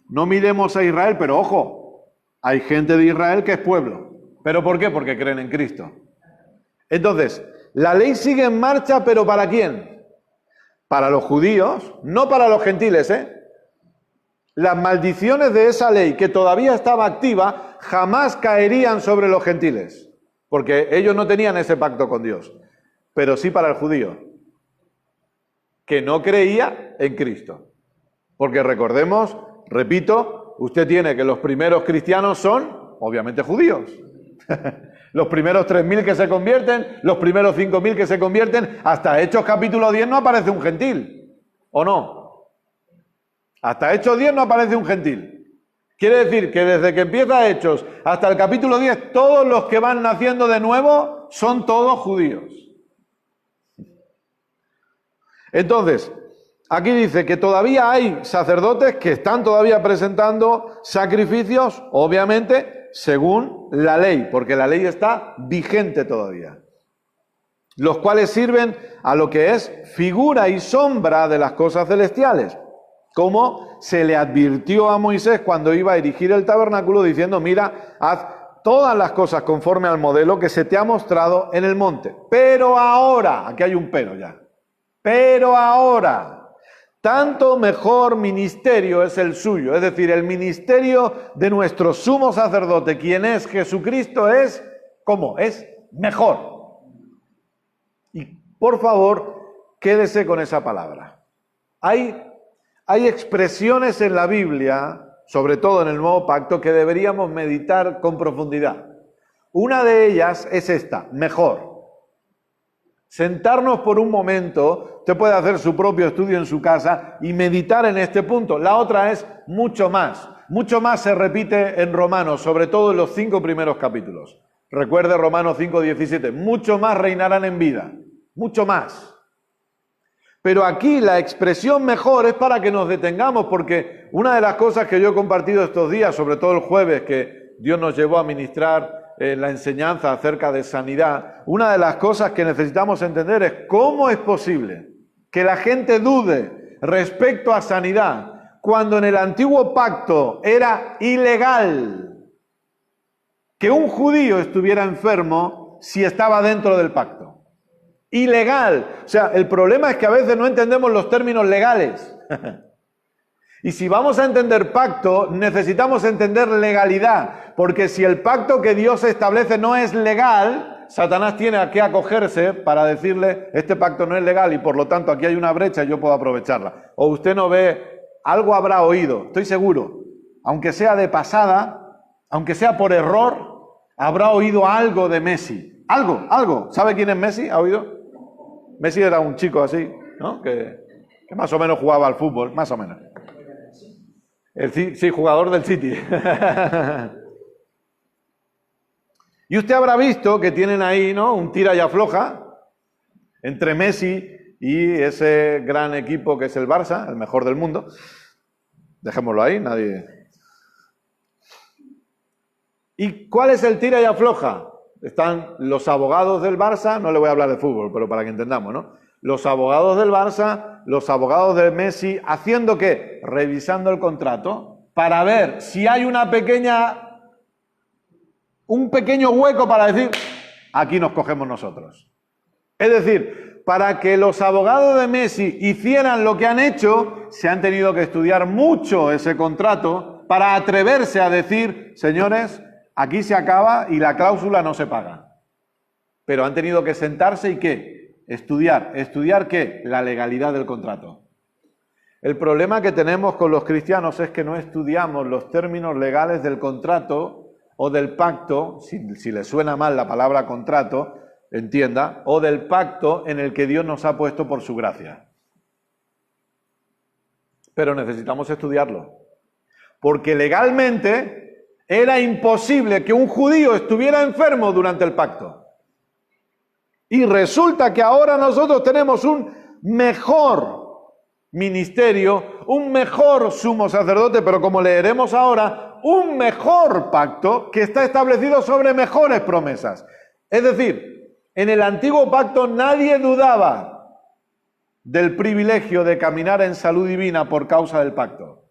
No miremos a Israel, pero ojo, hay gente de Israel que es pueblo. ¿Pero por qué? Porque creen en Cristo. Entonces, la ley sigue en marcha, ¿pero para quién? Para los judíos, no para los gentiles, Las maldiciones de esa ley, que todavía estaba activa, jamás caerían sobre los gentiles, porque ellos no tenían ese pacto con Dios, pero sí para el judío, que no creía en Cristo. Porque recordemos, repito, usted tiene que los primeros cristianos son, obviamente, judíos. Los primeros 3.000 que se convierten, los primeros 5.000 que se convierten, hasta Hechos capítulo 10 no aparece un gentil, ¿o no? Hasta Hechos 10 no aparece un gentil. Quiere decir que desde que empieza Hechos hasta el capítulo 10, todos los que van naciendo de nuevo son todos judíos. Entonces, aquí dice que todavía hay sacerdotes que están todavía presentando sacrificios, obviamente, según la ley, porque la ley está vigente todavía, los cuales sirven a lo que es figura y sombra de las cosas celestiales, como se le advirtió a Moisés cuando iba a erigir el tabernáculo, diciendo, mira, haz todas las cosas conforme al modelo que se te ha mostrado en el monte. Pero ahora, aquí hay un pero ya, pero ahora, tanto mejor ministerio es el suyo, es decir, el ministerio de nuestro sumo sacerdote, quien es Jesucristo, es, ¿cómo? Es mejor. Y por favor, quédese con esa palabra. Hay expresiones en la Biblia, sobre todo en el Nuevo Pacto, que deberíamos meditar con profundidad. Una de ellas es esta, mejor. Sentarnos por un momento, usted puede hacer su propio estudio en su casa y meditar en este punto. La otra es mucho más. Mucho más se repite en Romanos, sobre todo en los 5 primeros capítulos. Recuerde Romanos 5:17, mucho más reinarán en vida, mucho más. Pero aquí la expresión mejor es para que nos detengamos, porque una de las cosas que yo he compartido estos días, sobre todo el jueves, que Dios nos llevó a ministrar la enseñanza acerca de sanidad, una de las cosas que necesitamos entender es cómo es posible que la gente dude respecto a sanidad, cuando en el antiguo pacto era ilegal que un judío estuviera enfermo si estaba dentro del pacto. Ilegal. O sea, el problema es que a veces no entendemos los términos legales. Y si vamos a entender pacto, necesitamos entender legalidad. Porque si el pacto que Dios establece no es legal, Satanás tiene a qué acogerse para decirle, este pacto no es legal y por lo tanto aquí hay una brecha y yo puedo aprovecharla. O usted no ve, algo habrá oído, estoy seguro. Aunque sea de pasada, aunque sea por error, habrá oído algo de Messi. Algo. ¿Sabe quién es Messi? ¿Ha oído? Messi era un chico así, ¿no? Que más o menos jugaba al fútbol, más o menos. Sí, jugador del City. Y usted habrá visto que tienen ahí, ¿no?, un tira y afloja entre Messi y ese gran equipo que es el Barça, el mejor del mundo. Dejémoslo ahí, nadie... ¿Y cuál es el tira y afloja? Están los abogados del Barça, no le voy a hablar de fútbol, pero para que entendamos, ¿no? Los abogados del Barça, los abogados de Messi, ¿haciendo qué? Revisando el contrato para ver si hay un pequeño hueco para decir, aquí nos cogemos nosotros. Es decir, para que los abogados de Messi hicieran lo que han hecho, se han tenido que estudiar mucho ese contrato para atreverse a decir, señores, aquí se acaba y la cláusula no se paga. Pero han tenido que sentarse y ¿qué? Estudiar. ¿Estudiar qué? La legalidad del contrato. El problema que tenemos con los cristianos es que no estudiamos los términos legales del contrato o del pacto, si le suena mal la palabra contrato, entienda, o del pacto en el que Dios nos ha puesto por su gracia. Pero necesitamos estudiarlo. Porque legalmente era imposible que un judío estuviera enfermo durante el pacto. Y resulta que ahora nosotros tenemos un mejor ministerio, un mejor sumo sacerdote, pero como leeremos ahora, un mejor pacto que está establecido sobre mejores promesas. Es decir, en el antiguo pacto nadie dudaba del privilegio de caminar en salud divina por causa del pacto.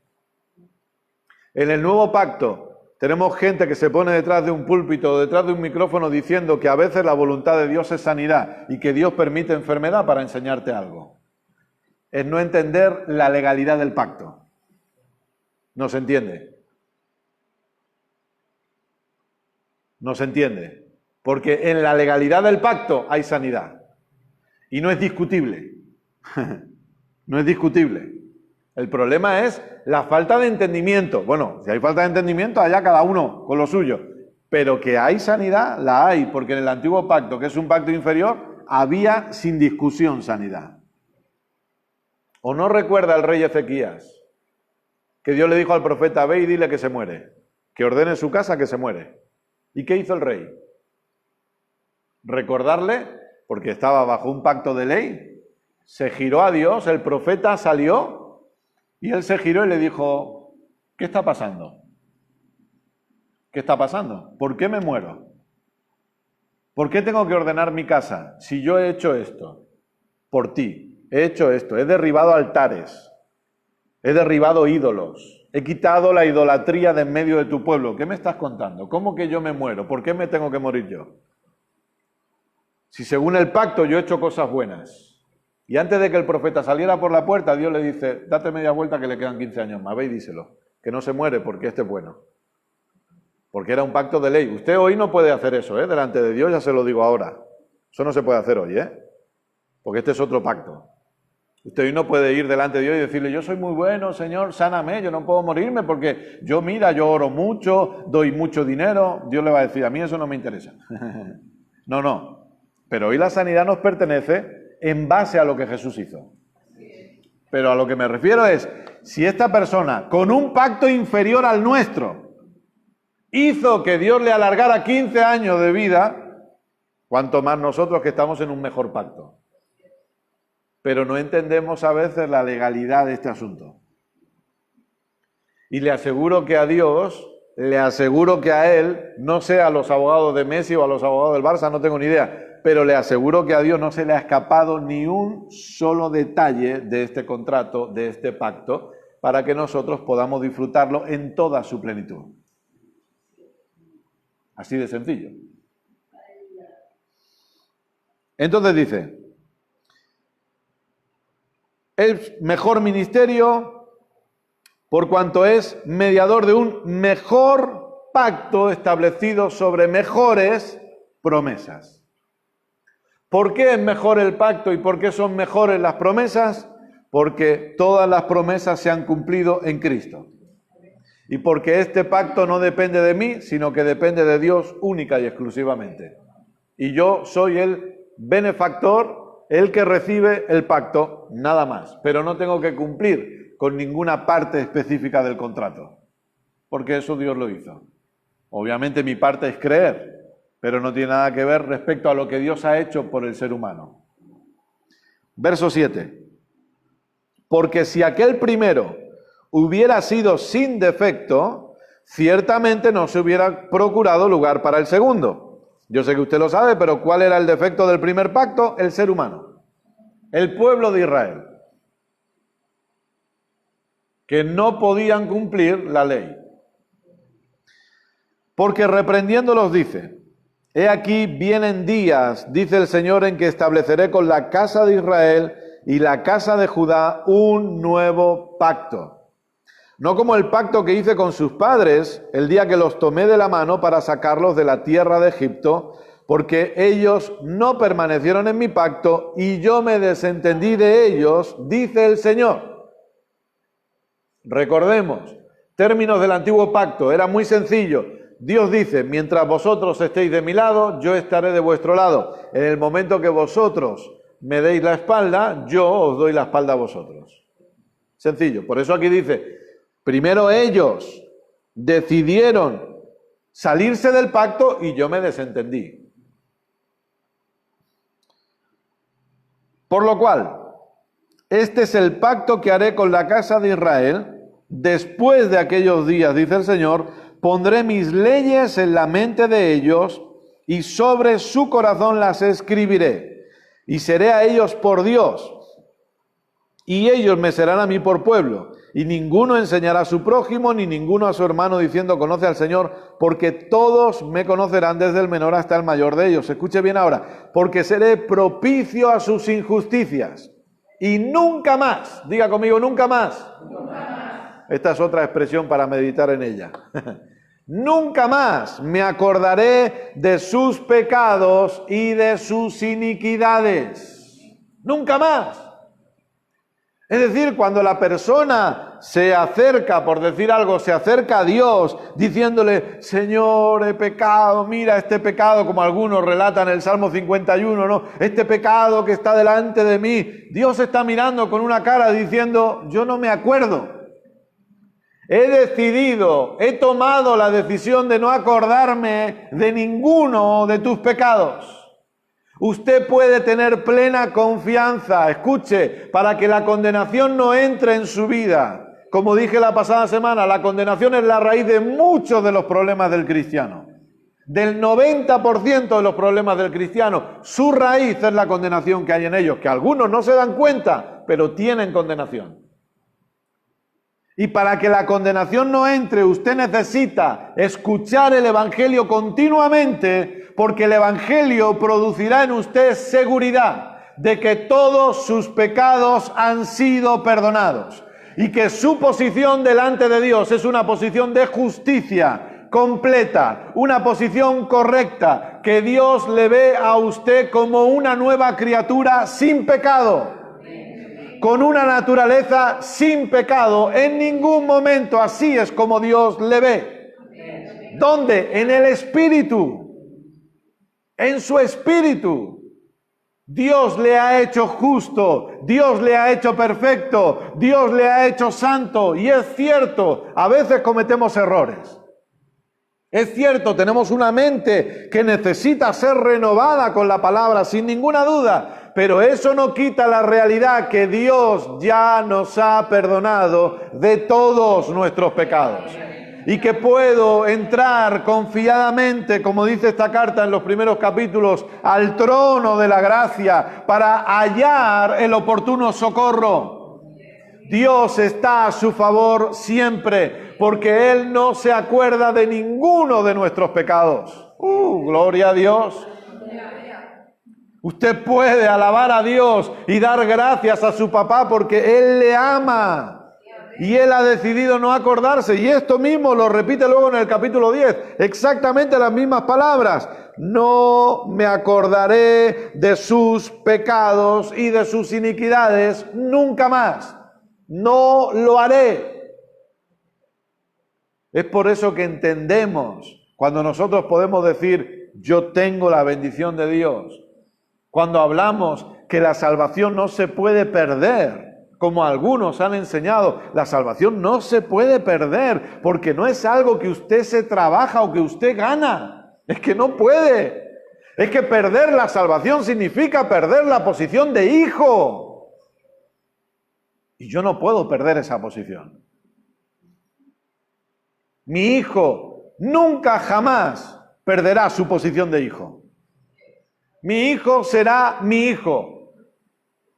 En el nuevo pacto tenemos gente que se pone detrás de un púlpito o detrás de un micrófono diciendo que a veces la voluntad de Dios es sanidad y que Dios permite enfermedad para enseñarte algo. Es no entender la legalidad del pacto. ¿No se entiende? No se entiende. Porque en la legalidad del pacto hay sanidad. Y no es discutible. No es discutible. El problema es la falta de entendimiento. Bueno, si hay falta de entendimiento, allá cada uno con lo suyo. Pero que hay sanidad, la hay, porque en el antiguo pacto, que es un pacto inferior, había sin discusión sanidad. ¿O no recuerda el rey Ezequías que Dios le dijo al profeta, ve y dile que se muere, que ordene su casa que se muere? ¿Y qué hizo el rey? Recordarle, porque estaba bajo un pacto de ley, se giró a Dios, el profeta salió y él se giró y le dijo, ¿qué está pasando? ¿Qué está pasando? ¿Por qué me muero? ¿Por qué tengo que ordenar mi casa si yo he hecho esto? Por ti, he hecho esto, he derribado altares, he derribado ídolos, he quitado la idolatría de en medio de tu pueblo. ¿Qué me estás contando? ¿Cómo que yo me muero? ¿Por qué me tengo que morir yo? Si según el pacto yo he hecho cosas buenas. Y antes de que el profeta saliera por la puerta, Dios le dice, date media vuelta que le quedan 15 años más, ve y díselo, que no se muere porque este es bueno. Porque era un pacto de ley. Usted hoy no puede hacer eso, delante de Dios, ya se lo digo ahora. Eso no se puede hacer hoy, porque este es otro pacto. Usted hoy no puede ir delante de Dios y decirle, yo soy muy bueno, Señor, sáname, yo no puedo morirme porque yo, mira, yo oro mucho, doy mucho dinero. Dios le va a decir, a mí eso no me interesa. No. Pero hoy la sanidad nos pertenece en base a lo que Jesús hizo. Pero a lo que me refiero es, si esta persona, con un pacto inferior al nuestro, hizo que Dios le alargara 15 años de vida, cuanto más nosotros que estamos en un mejor pacto. Pero no entendemos a veces la legalidad de este asunto. Y le aseguro que a Dios, le aseguro que a Él, no sé a los abogados de Messi o a los abogados del Barça, no tengo ni idea, pero le aseguro que a Dios no se le ha escapado ni un solo detalle de este contrato, de este pacto, para que nosotros podamos disfrutarlo en toda su plenitud. Así de sencillo. Entonces dice, es mejor ministerio por cuanto es mediador de un mejor pacto establecido sobre mejores promesas. ¿Por qué es mejor el pacto y por qué son mejores las promesas? Porque todas las promesas se han cumplido en Cristo. Y porque este pacto no depende de mí, sino que depende de Dios única y exclusivamente. Y yo soy el benefactor, el que recibe el pacto, nada más. Pero no tengo que cumplir con ninguna parte específica del contrato, porque eso Dios lo hizo. Obviamente mi parte es creer, pero no tiene nada que ver respecto a lo que Dios ha hecho por el ser humano. Verso 7. Porque si aquel primero hubiera sido sin defecto, ciertamente no se hubiera procurado lugar para el segundo. Yo sé que usted lo sabe, pero ¿cuál era el defecto del primer pacto? El ser humano, el pueblo de Israel, que no podían cumplir la ley. Porque reprendiéndolos dice, he aquí vienen días, dice el Señor, en que estableceré con la casa de Israel y la casa de Judá un nuevo pacto. No como el pacto que hice con sus padres el día que los tomé de la mano para sacarlos de la tierra de Egipto, porque ellos no permanecieron en mi pacto y yo me desentendí de ellos, dice el Señor. Recordemos, términos del antiguo pacto, era muy sencillo. Dios dice, mientras vosotros estéis de mi lado, yo estaré de vuestro lado. En el momento que vosotros me deis la espalda, yo os doy la espalda a vosotros. Sencillo, por eso aquí dice, primero ellos decidieron salirse del pacto y yo me desentendí. Por lo cual, este es el pacto que haré con la casa de Israel. Después de aquellos días, dice el Señor, pondré mis leyes en la mente de ellos y sobre su corazón las escribiré. Y seré a ellos por Dios, y ellos me serán a mí por pueblo. Y ninguno enseñará a su prójimo, ni ninguno a su hermano, diciendo, conoce al Señor, porque todos me conocerán desde el menor hasta el mayor de ellos. Escuche bien ahora, porque seré propicio a sus injusticias. Y nunca más, diga conmigo, nunca más. Nunca más. Esta es otra expresión para meditar en ella. Nunca más me acordaré de sus pecados y de sus iniquidades. Nunca más. Es decir, cuando la persona se acerca, por decir algo, se acerca a Dios diciéndole, Señor, he pecado, mira este pecado, como algunos relatan en el Salmo 51, ¿no? Este pecado que está delante de mí. Dios está mirando con una cara diciendo, yo no me acuerdo. He decidido, he tomado la decisión de no acordarme de ninguno de tus pecados. Usted puede tener plena confianza, escuche, para que la condenación no entre en su vida. Como dije la pasada semana, la condenación es la raíz de muchos de los problemas del cristiano. Del 90% de los problemas del cristiano, su raíz es la condenación que hay en ellos, que algunos no se dan cuenta, pero tienen condenación. Y para que la condenación no entre, usted necesita escuchar el Evangelio continuamente, porque el Evangelio producirá en usted seguridad de que todos sus pecados han sido perdonados y que su posición delante de Dios es una posición de justicia completa, una posición correcta, que Dios le ve a usted como una nueva criatura sin pecado, con una naturaleza sin pecado. En ningún momento así es como Dios le ve. ¿Dónde? En el Espíritu. En su Espíritu. Dios le ha hecho justo, Dios le ha hecho perfecto, Dios le ha hecho santo. Y es cierto, a veces cometemos errores. Es cierto, tenemos una mente que necesita ser renovada con la palabra, sin ninguna duda, pero eso no quita la realidad que Dios ya nos ha perdonado de todos nuestros pecados. Y que puedo entrar confiadamente, como dice esta carta en los primeros capítulos, al trono de la gracia para hallar el oportuno socorro. Dios está a su favor siempre, porque Él no se acuerda de ninguno de nuestros pecados. Gloria a Dios. Usted puede alabar a Dios y dar gracias a su papá porque Él le ama. Y Él ha decidido no acordarse. Y esto mismo lo repite luego en el capítulo 10. Exactamente las mismas palabras. No me acordaré de sus pecados y de sus iniquidades nunca más. No lo haré. Es por eso que entendemos cuando nosotros podemos decir, yo tengo la bendición de Dios. Cuando hablamos que la salvación no se puede perder. Como algunos han enseñado, la salvación no se puede perder porque no es algo que usted se trabaja o que usted gana. Es que no puede. Es que perder la salvación significa perder la posición de hijo. Y yo no puedo perder esa posición. Mi hijo nunca jamás perderá su posición de hijo. Mi hijo será mi hijo.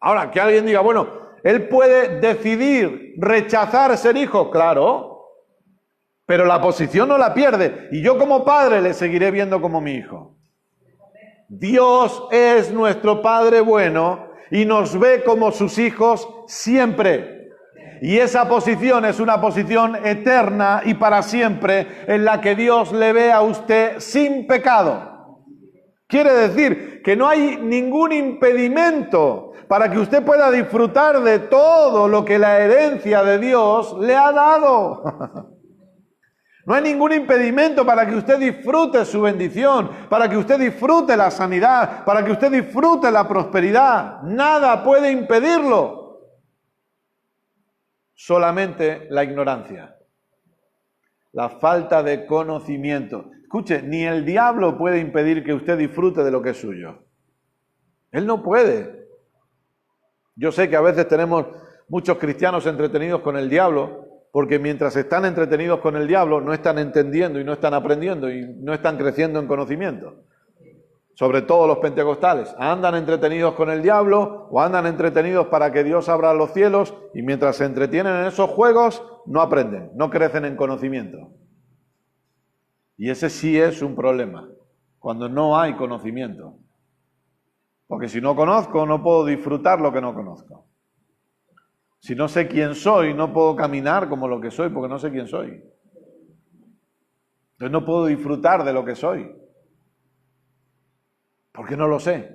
Ahora, que alguien diga, bueno, él puede decidir rechazar ser hijo, claro, pero la posición no la pierde. Y yo como padre le seguiré viendo como mi hijo. Dios es nuestro Padre bueno y nos ve como sus hijos siempre. Y esa posición es una posición eterna y para siempre en la que Dios le ve a usted sin pecado. Quiere decir que no hay ningún impedimento para que usted pueda disfrutar de todo lo que la herencia de Dios le ha dado. No hay ningún impedimento para que usted disfrute su bendición, para que usted disfrute la sanidad, para que usted disfrute la prosperidad. Nada puede impedirlo. Solamente la ignorancia, la falta de conocimiento. Escuche, ni el diablo puede impedir que usted disfrute de lo que es suyo. Él no puede. Yo sé que a veces tenemos muchos cristianos entretenidos con el diablo, porque mientras están entretenidos con el diablo, no están entendiendo y no están aprendiendo y no están creciendo en conocimiento. Sobre todo los pentecostales. Andan entretenidos con el diablo o andan entretenidos para que Dios abra los cielos y mientras se entretienen en esos juegos, no aprenden, no crecen en conocimiento. Y ese sí es un problema, cuando no hay conocimiento. Porque si no conozco, no puedo disfrutar lo que no conozco. Si no sé quién soy, no puedo caminar como lo que soy, porque no sé quién soy. Entonces no puedo disfrutar de lo que soy, porque no lo sé.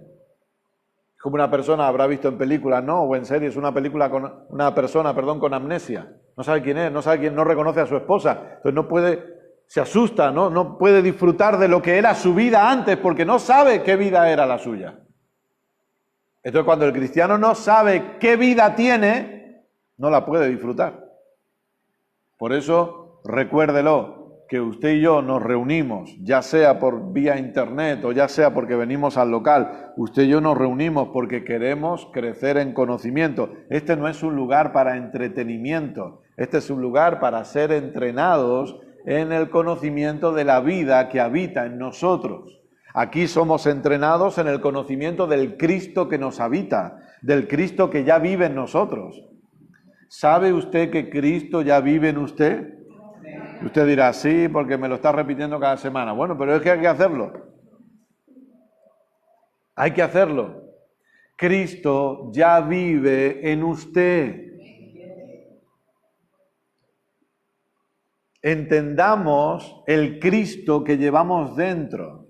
Como una persona habrá visto en películas, ¿no? O en series, una persona con amnesia. No sabe quién es, no reconoce a su esposa. Entonces no puede... Se asusta, ¿no? No puede disfrutar de lo que era su vida antes porque no sabe qué vida era la suya. Entonces cuando el cristiano no sabe qué vida tiene, no la puede disfrutar. Por eso, recuérdelo, que usted y yo nos reunimos, ya sea por vía internet o ya sea porque venimos al local. Usted y yo nos reunimos porque queremos crecer en conocimiento. Este no es un lugar para entretenimiento, este es un lugar para ser entrenados en el conocimiento de la vida que habita en nosotros. Aquí somos entrenados en el conocimiento del Cristo que nos habita, del Cristo que ya vive en nosotros. ¿Sabe usted que Cristo ya vive en usted? Usted dirá, sí, porque me lo está repitiendo cada semana. Bueno, pero es que hay que hacerlo. Hay que hacerlo. Cristo ya vive en usted. Entendamos el Cristo que llevamos dentro.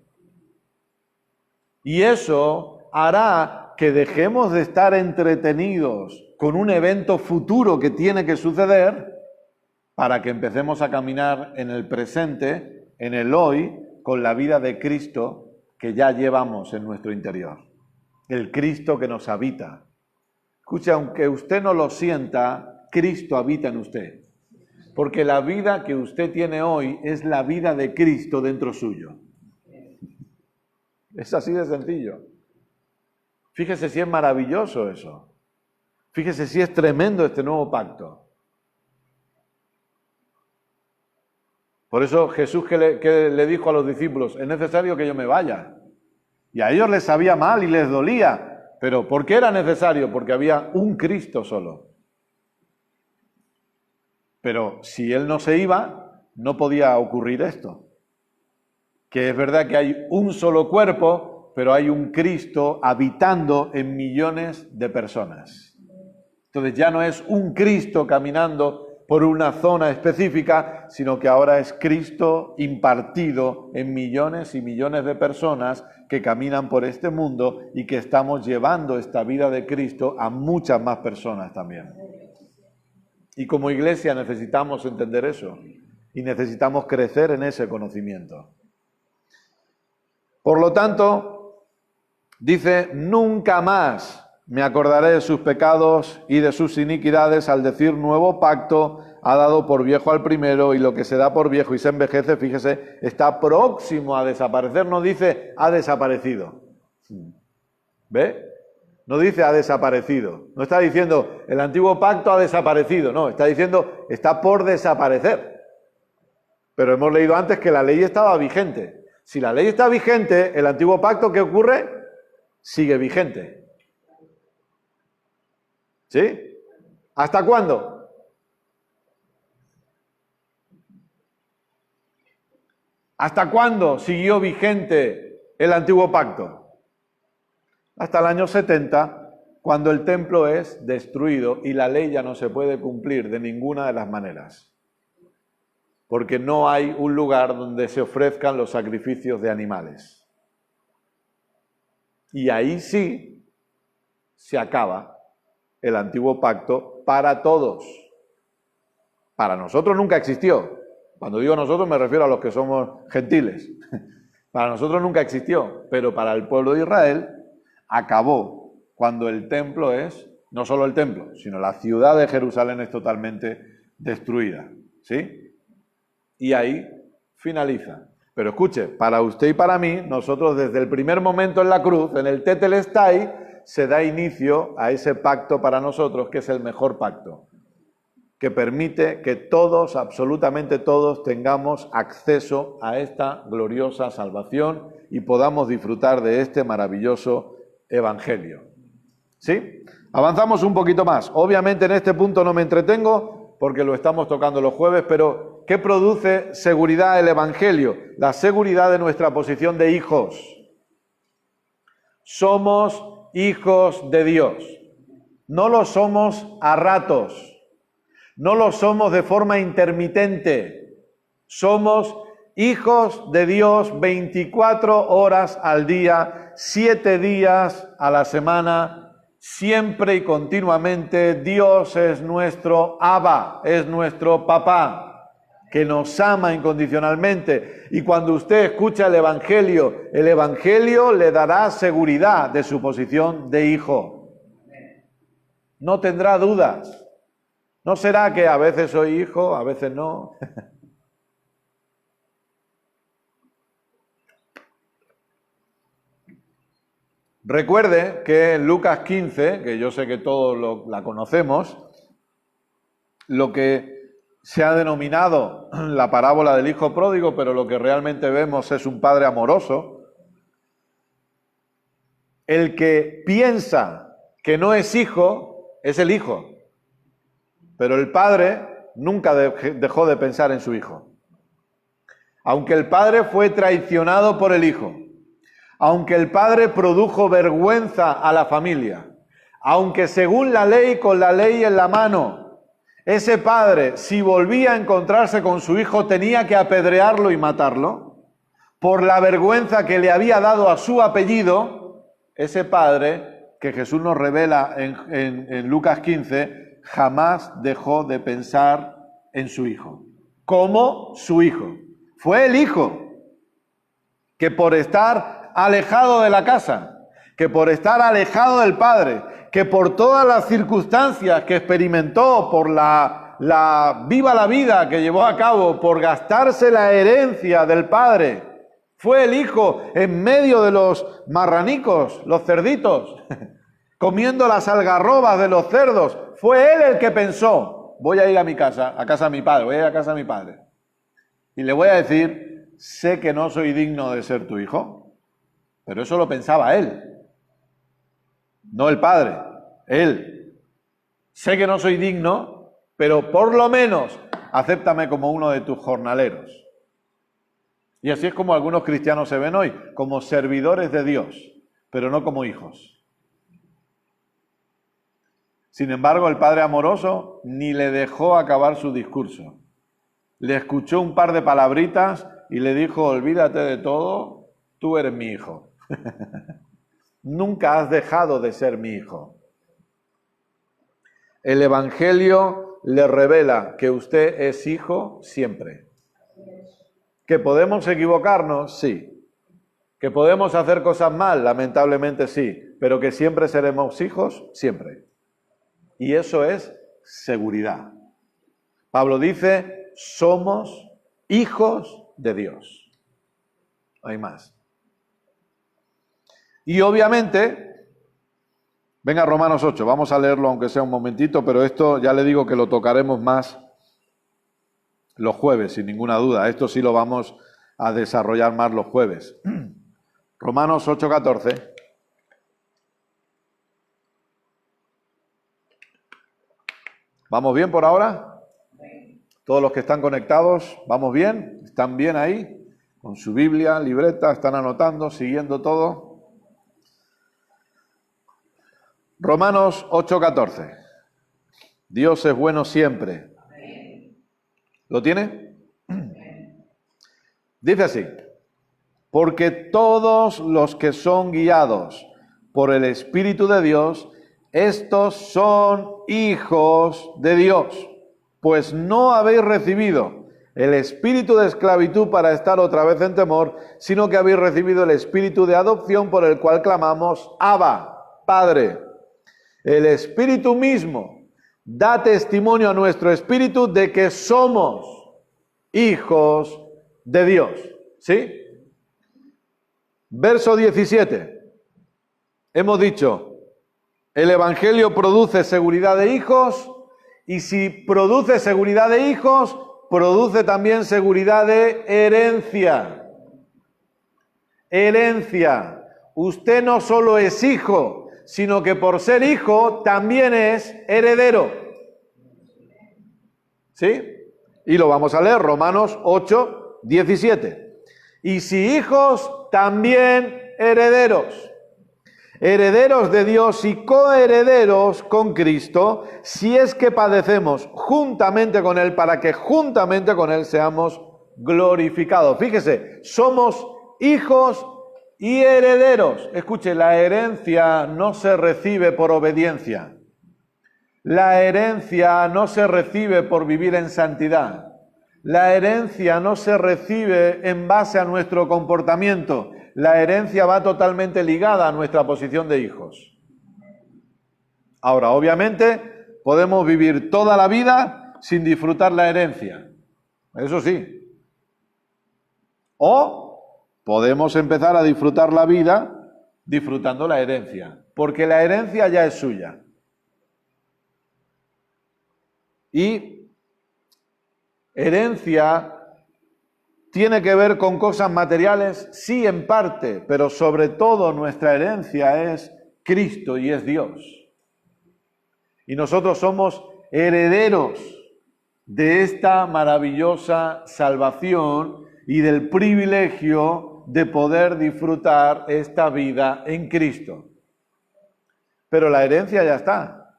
Y eso hará que dejemos de estar entretenidos con un evento futuro que tiene que suceder para que empecemos a caminar en el presente, en el hoy, con la vida de Cristo que ya llevamos en nuestro interior. El Cristo que nos habita. Escuche, aunque usted no lo sienta, Cristo habita en usted. Porque la vida que usted tiene hoy es la vida de Cristo dentro suyo. Es así de sencillo. Fíjese si es maravilloso eso. Fíjese si es tremendo este nuevo pacto. Por eso Jesús que le dijo a los discípulos, es necesario que yo me vaya. Y a ellos les sabía mal y les dolía. Pero ¿por qué era necesario? Porque había un Cristo solo. Pero si Él no se iba, no podía ocurrir esto. Que es verdad que hay un solo cuerpo, pero hay un Cristo habitando en millones de personas. Entonces ya no es un Cristo caminando por una zona específica, sino que ahora es Cristo impartido en millones y millones de personas que caminan por este mundo y que estamos llevando esta vida de Cristo a muchas más personas también. Y como iglesia necesitamos entender eso y necesitamos crecer en ese conocimiento. Por lo tanto, dice, nunca más me acordaré de sus pecados y de sus iniquidades, al decir nuevo pacto ha dado por viejo al primero, y lo que se da por viejo y se envejece, fíjese, está próximo a desaparecer, no dice ha desaparecido. ¿Ve? No dice ha desaparecido, no está diciendo el antiguo pacto ha desaparecido, no, está diciendo está por desaparecer. Pero hemos leído antes que la ley estaba vigente. Si la ley está vigente, el antiguo pacto, ¿qué ocurre? Sigue vigente. ¿Sí? ¿Hasta cuándo? ¿Hasta cuándo siguió vigente el antiguo pacto? Hasta el año 70, cuando el templo es destruido y la ley ya no se puede cumplir de ninguna de las maneras. Porque no hay un lugar donde se ofrezcan los sacrificios de animales. Y ahí sí se acaba el antiguo pacto para todos. Para nosotros nunca existió. Cuando digo nosotros me refiero a los que somos gentiles. Para nosotros nunca existió, pero para el pueblo de Israel acabó cuando el templo es, no solo el templo, sino la ciudad de Jerusalén es totalmente destruida. ¿Sí? Y ahí finaliza. Pero escuche, para usted y para mí, nosotros desde el primer momento en la cruz, en el Tetelestai, se da inicio a ese pacto para nosotros, que es el mejor pacto, que permite que todos, absolutamente todos, tengamos acceso a esta gloriosa salvación y podamos disfrutar de este maravilloso evangelio. ¿Sí? Avanzamos un poquito más. Obviamente en este punto no me entretengo porque lo estamos tocando los jueves, pero ¿qué produce seguridad el evangelio? La seguridad de nuestra posición de hijos. Somos hijos de Dios. No lo somos a ratos. No lo somos de forma intermitente. Somos hijos de Dios 24 horas al día, 7 días a la semana, siempre y continuamente. Dios es nuestro Abba, es nuestro papá, que nos ama incondicionalmente. Y cuando usted escucha el Evangelio le dará seguridad de su posición de hijo. No tendrá dudas. No será que a veces soy hijo, a veces no. Recuerde que en Lucas 15, que yo sé que todos la conocemos, lo que se ha denominado la parábola del hijo pródigo, pero lo que realmente vemos es un padre amoroso. El que piensa que no es hijo, es el hijo. Pero el padre nunca dejó de pensar en su hijo. Aunque el padre fue traicionado por el hijo, aunque el padre produjo vergüenza a la familia, aunque según la ley, con la ley en la mano, ese padre, si volvía a encontrarse con su hijo, tenía que apedrearlo y matarlo, por la vergüenza que le había dado a su apellido, ese padre, que Jesús nos revela en Lucas 15, jamás dejó de pensar en su hijo, como su hijo. Fue el hijo que por estar alejado de la casa, que por estar alejado del padre, que por todas las circunstancias que experimentó, por la viva la vida que llevó a cabo por gastarse la herencia del padre. Fue el hijo en medio de los marranicos, los cerditos, comiendo las algarrobas de los cerdos. Fue él el que pensó, voy a ir a mi casa, a casa de mi padre, voy a ir a casa de mi padre. Y le voy a decir, sé que no soy digno de ser tu hijo. Pero eso lo pensaba él, no el padre, él. Sé que no soy digno, pero por lo menos acéptame como uno de tus jornaleros. Y así es como algunos cristianos se ven hoy, como servidores de Dios, pero no como hijos. Sin embargo, el padre amoroso ni le dejó acabar su discurso. Le escuchó un par de palabritas y le dijo, olvídate de todo, tú eres mi hijo. Nunca has dejado de ser mi hijo. El Evangelio le revela que usted es hijo siempre. ¿Que podemos equivocarnos? Sí. ¿Que podemos hacer cosas mal? Lamentablemente sí. Pero que siempre seremos hijos, siempre. Y eso es seguridad. Pablo dice, somos hijos de Dios. No hay más. Y obviamente, venga Romanos 8, vamos a leerlo aunque sea un momentito, pero esto ya le digo que lo tocaremos más los jueves, sin ninguna duda. Esto sí lo vamos a desarrollar más los jueves. Romanos 8:14. ¿Vamos bien por ahora? Todos los que están conectados, ¿vamos bien? ¿Están bien ahí? Con su Biblia, libreta, están anotando, siguiendo todo. Romanos 8:14. Dios es bueno siempre. ¿Lo tiene? Dice así, porque todos los que son guiados por el Espíritu de Dios, estos son hijos de Dios, pues no habéis recibido el espíritu de esclavitud para estar otra vez en temor, sino que habéis recibido el espíritu de adopción por el cual clamamos, Abba, Padre. El Espíritu mismo da testimonio a nuestro espíritu de que somos hijos de Dios. ¿Sí? Verso 17. Hemos dicho, el Evangelio produce seguridad de hijos, y si produce seguridad de hijos, produce también seguridad de herencia. Herencia. Usted no solo es hijo, sino que por ser hijo también es heredero. ¿Sí? Y lo vamos a leer, Romanos 8, 17. Y si hijos, también herederos. Herederos de Dios y coherederos con Cristo, si es que padecemos juntamente con Él, para que juntamente con Él seamos glorificados. Fíjese, somos hijos y herederos. Escuche, la herencia no se recibe por obediencia. La herencia no se recibe por vivir en santidad. La herencia no se recibe en base a nuestro comportamiento. La herencia va totalmente ligada a nuestra posición de hijos. Ahora, obviamente, podemos vivir toda la vida sin disfrutar la herencia. Eso sí. O podemos empezar a disfrutar la vida disfrutando la herencia, porque la herencia ya es suya. Y herencia tiene que ver con cosas materiales, sí, en parte, pero sobre todo nuestra herencia es Cristo y es Dios. Y nosotros somos herederos de esta maravillosa salvación y del privilegio de poder disfrutar esta vida en Cristo. Pero la herencia ya está.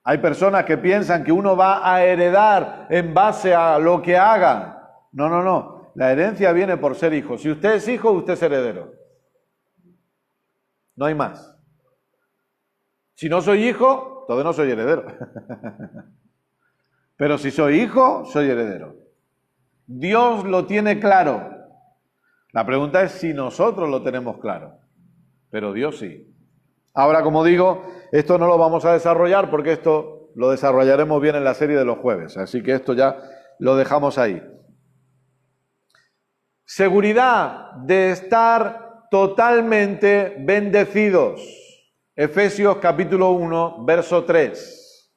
Hay personas que piensan que uno va a heredar en base a lo que haga. No, no, no. La herencia viene por ser hijo. Si usted es hijo, usted es heredero. No hay más. Si no soy hijo, entonces no soy heredero. Pero si soy hijo, soy heredero. Dios lo tiene claro. La pregunta es si nosotros lo tenemos claro. Pero Dios sí. Ahora, como digo, esto no lo vamos a desarrollar porque esto lo desarrollaremos bien en la serie de los jueves, así que esto ya lo dejamos ahí. Seguridad de estar totalmente bendecidos. Efesios capítulo 1, verso 3.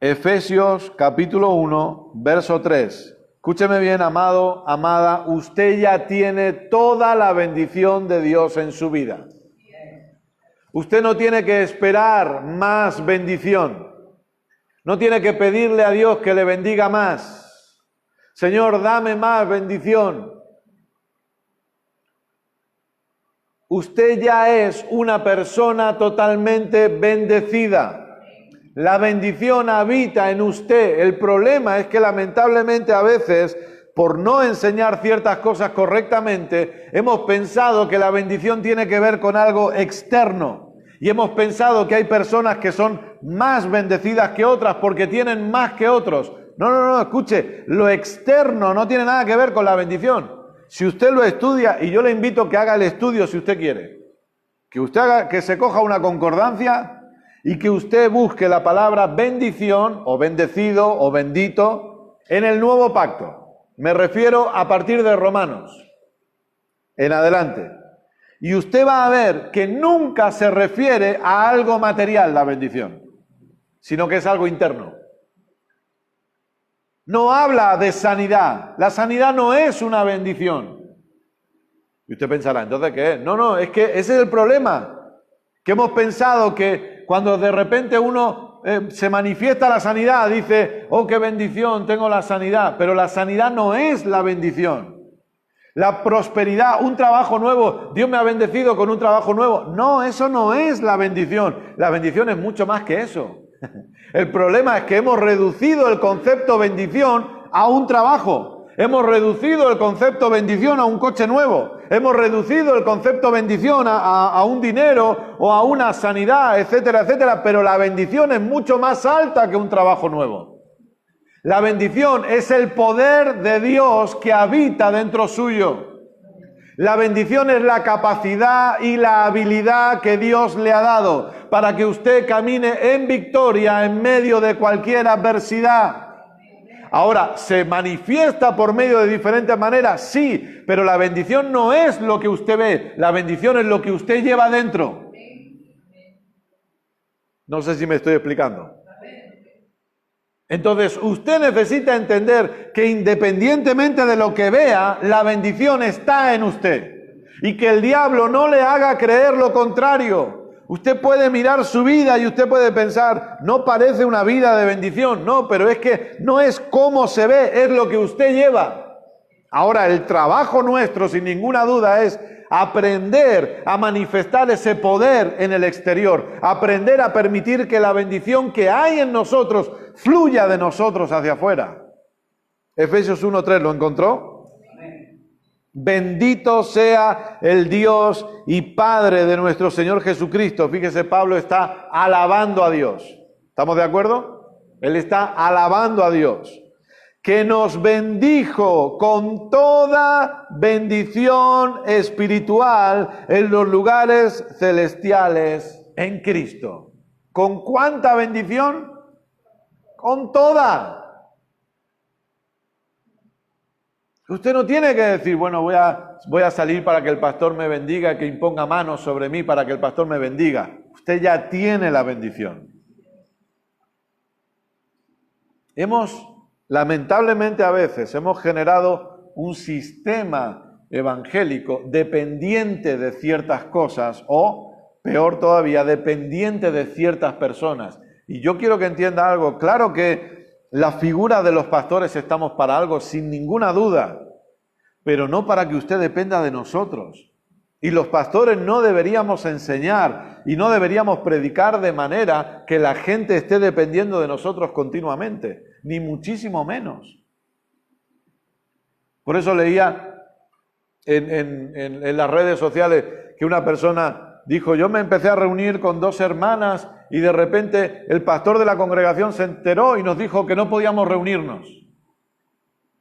Efesios capítulo 1, verso 3. Escúcheme bien, amado, amada, usted ya tiene toda la bendición de Dios en su vida. Usted no tiene que esperar más bendición. No tiene que pedirle a Dios que le bendiga más. Señor, dame más bendición. Usted ya es una persona totalmente bendecida. La bendición habita en usted. El problema es que lamentablemente a veces, por no enseñar ciertas cosas correctamente, hemos pensado que la bendición tiene que ver con algo externo. Y hemos pensado que hay personas que son más bendecidas que otras porque tienen más que otros. No, escuche, lo externo no tiene nada que ver con la bendición. Si usted lo estudia, y yo le invito a que haga el estudio si usted quiere, que usted haga, que se coja una concordancia y que usted busque la palabra bendición o bendecido o bendito en el nuevo pacto. Me refiero a partir de Romanos en adelante. Y usted va a ver que nunca se refiere a algo material la bendición, sino que es algo interno. No habla de sanidad. La sanidad no es una bendición. Y usted pensará, ¿entonces qué es? No, es que ese es el problema. Que hemos pensado que cuando de repente uno se manifiesta la sanidad, dice, oh, qué bendición, tengo la sanidad. Pero la sanidad no es la bendición. La prosperidad, un trabajo nuevo, Dios me ha bendecido con un trabajo nuevo. No, eso no es la bendición. La bendición es mucho más que eso. El problema es que hemos reducido el concepto bendición a un trabajo. Hemos reducido el concepto bendición a un coche nuevo. Hemos reducido el concepto bendición a un dinero o a una sanidad, etcétera, etcétera. Pero la bendición es mucho más alta que un trabajo nuevo. La bendición es el poder de Dios que habita dentro suyo. La bendición es la capacidad y la habilidad que Dios le ha dado para que usted camine en victoria en medio de cualquier adversidad. Ahora, ¿se manifiesta por medio de diferentes maneras? Sí, pero la bendición no es lo que usted ve, la bendición es lo que usted lleva dentro. No sé si me estoy explicando. Entonces, usted necesita entender que independientemente de lo que vea, la bendición está en usted. Y que el diablo no le haga creer lo contrario. Usted puede mirar su vida y usted puede pensar, no parece una vida de bendición. No, pero es que no es cómo se ve, es lo que usted lleva. Ahora, el trabajo nuestro, sin ninguna duda, es aprender a manifestar ese poder en el exterior, aprender a permitir que la bendición que hay en nosotros fluya de nosotros hacia afuera. Efesios 1:3, ¿lo encontró? Bendito sea el Dios y Padre de nuestro Señor Jesucristo. Fíjese, Pablo está alabando a Dios. ¿Estamos de acuerdo? Él está alabando a Dios, que nos bendijo con toda bendición espiritual en los lugares celestiales en Cristo. ¿Con cuánta bendición? Con toda. Usted no tiene que decir, bueno, voy a salir para que el pastor me bendiga, que imponga manos sobre mí para que el pastor me bendiga. Usted ya tiene la bendición. Lamentablemente a veces hemos generado un sistema evangélico dependiente de ciertas cosas o, peor todavía, dependiente de ciertas personas. Y yo quiero que entienda algo. Claro que la figura de los pastores estamos para algo, sin ninguna duda, pero no para que usted dependa de nosotros. Y los pastores no deberíamos enseñar y no deberíamos predicar de manera que la gente esté dependiendo de nosotros continuamente, ni muchísimo menos. Por eso leía en las redes sociales que una persona dijo, yo me empecé a reunir con 2 hermanas y de repente el pastor de la congregación se enteró y nos dijo que no podíamos reunirnos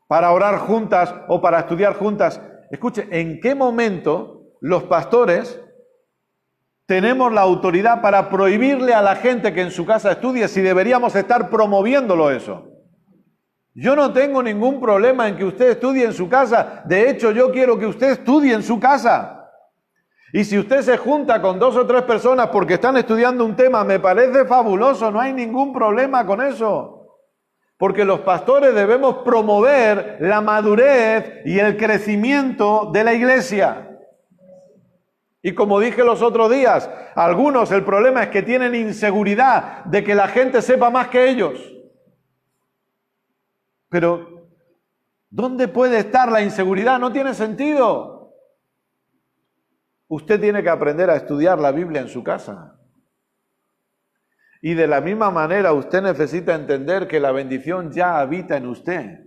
para orar juntas o para estudiar juntas. Escuche, ¿en qué momento los pastores tenemos la autoridad para prohibirle a la gente que en su casa estudie si deberíamos estar promoviéndolo eso? Yo no tengo ningún problema en que usted estudie en su casa. De hecho, yo quiero que usted estudie en su casa. Y si usted se junta con 2 o 3 personas porque están estudiando un tema, me parece fabuloso, no hay ningún problema con eso. Porque los pastores debemos promover la madurez y el crecimiento de la iglesia. Y como dije los otros días, algunos el problema es que tienen inseguridad de que la gente sepa más que ellos. Pero, ¿dónde puede estar la inseguridad? No tiene sentido. Usted tiene que aprender a estudiar la Biblia en su casa. Y de la misma manera usted necesita entender que la bendición ya habita en usted.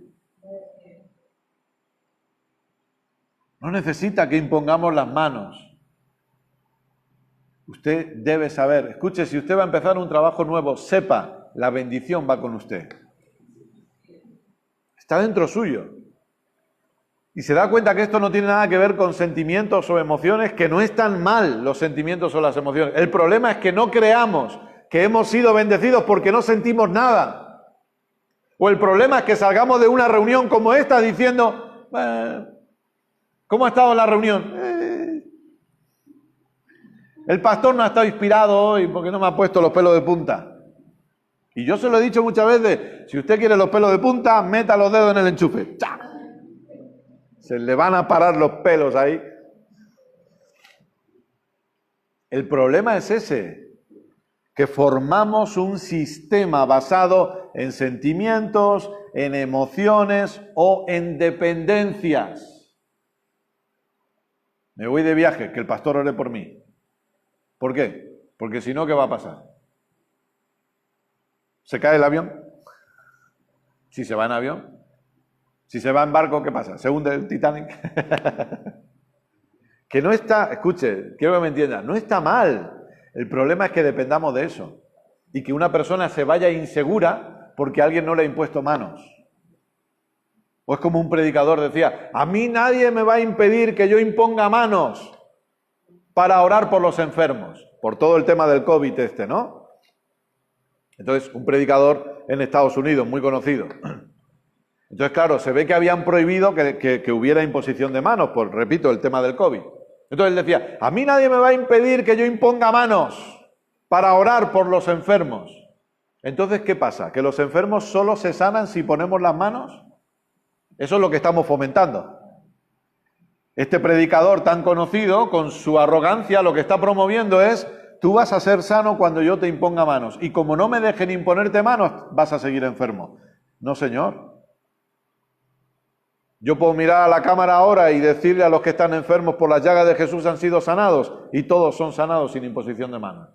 No necesita que impongamos las manos. Usted debe saber, escuche, si usted va a empezar un trabajo nuevo, sepa, la bendición va con usted. Está dentro suyo. Y se da cuenta que esto no tiene nada que ver con sentimientos o emociones, que no están mal los sentimientos o las emociones. El problema es que no creamos que hemos sido bendecidos porque no sentimos nada. O el problema es que salgamos de una reunión como esta diciendo, ¿cómo ha estado la reunión? El pastor no ha estado inspirado hoy porque no me ha puesto los pelos de punta. Y yo se lo he dicho muchas veces, si usted quiere los pelos de punta, meta los dedos en el enchufe. ¡Cha! Se le van a parar los pelos ahí. El problema es ese, que formamos un sistema basado en sentimientos, en emociones o en dependencias. Me voy de viaje, que el pastor ore por mí. ¿Por qué? Porque si no, ¿qué va a pasar? ¿Se cae el avión? Si se va en avión. Si se va en barco, ¿qué pasa? ¿Se hunde el Titanic? Que no está, escuche, quiero que me entienda, no está mal. El problema es que dependamos de eso. Y que una persona se vaya insegura porque alguien no le ha impuesto manos. O es como un predicador decía, a mí nadie me va a impedir que yo imponga manos para orar por los enfermos, por todo el tema del COVID ¿no? Entonces, un predicador en Estados Unidos, muy conocido. Entonces, claro, se ve que habían prohibido que hubiera imposición de manos, por, repito, el tema del COVID. Entonces él decía, a mí nadie me va a impedir que yo imponga manos para orar por los enfermos. Entonces, ¿qué pasa? ¿Que los enfermos solo se sanan si ponemos las manos? Eso es lo que estamos fomentando. Este predicador tan conocido, con su arrogancia, lo que está promoviendo es, tú vas a ser sano cuando yo te imponga manos. Y como no me dejen imponerte manos, vas a seguir enfermo. No, señor. Yo puedo mirar a la cámara ahora y decirle a los que están enfermos por las llagas de Jesús han sido sanados. Y todos son sanados sin imposición de manos.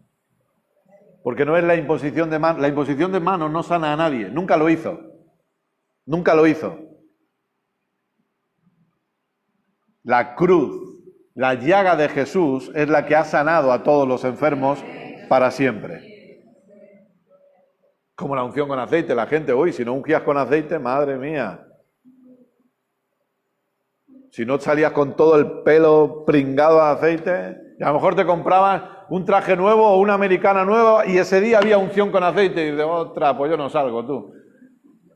Porque no es la imposición de manos. La imposición de manos no sana a nadie. Nunca lo hizo. Nunca lo hizo. La cruz, la llaga de Jesús es la que ha sanado a todos los enfermos para siempre. Como la unción con aceite, la gente, uy, si no ungías con aceite, madre mía. Si no salías con todo el pelo pringado de aceite, y a lo mejor te comprabas un traje nuevo o una americana nueva y ese día había unción con aceite y de otra, pues yo no salgo tú.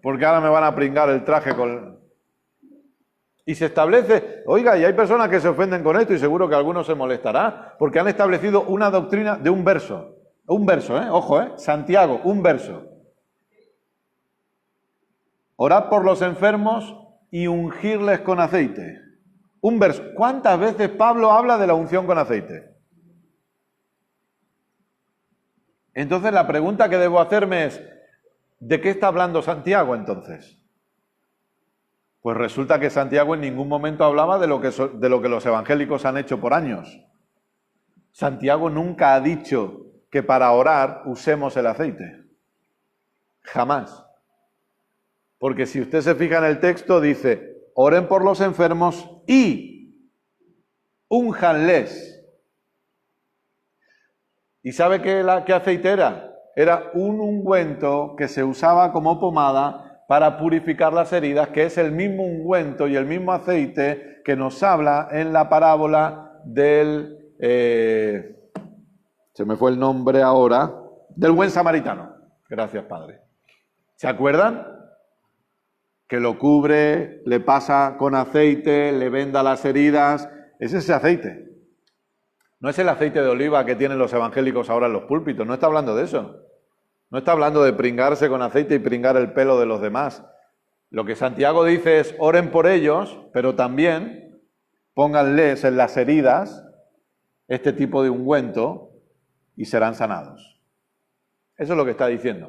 Porque ahora me van a pringar el traje con... Y se establece, oiga, y hay personas que se ofenden con esto y seguro que algunos se molestará, porque han establecido una doctrina de un verso, ojo, Santiago, un verso. Orad por los enfermos y ungirles con aceite. Un verso. ¿Cuántas veces Pablo habla de la unción con aceite? Entonces la pregunta que debo hacerme es, ¿de qué está hablando Santiago entonces? Pues resulta que Santiago en ningún momento hablaba de lo que los evangélicos han hecho por años. Santiago nunca ha dicho que para orar usemos el aceite. Jamás. Porque si usted se fija en el texto, dice, oren por los enfermos y únjanles. ¿Y sabe qué aceite era? Era un ungüento que se usaba como pomada para purificar las heridas, que es el mismo ungüento y el mismo aceite que nos habla en la parábola del se me fue el nombre ahora, del buen samaritano. Gracias, Padre. ¿Se acuerdan? Que lo cubre, le pasa con aceite, le venda las heridas. Es ese aceite. No es el aceite de oliva que tienen los evangélicos ahora en los púlpitos. No está hablando de eso. No está hablando de pringarse con aceite y pringar el pelo de los demás. Lo que Santiago dice es, oren por ellos, pero también pónganles en las heridas este tipo de ungüento y serán sanados. Eso es lo que está diciendo.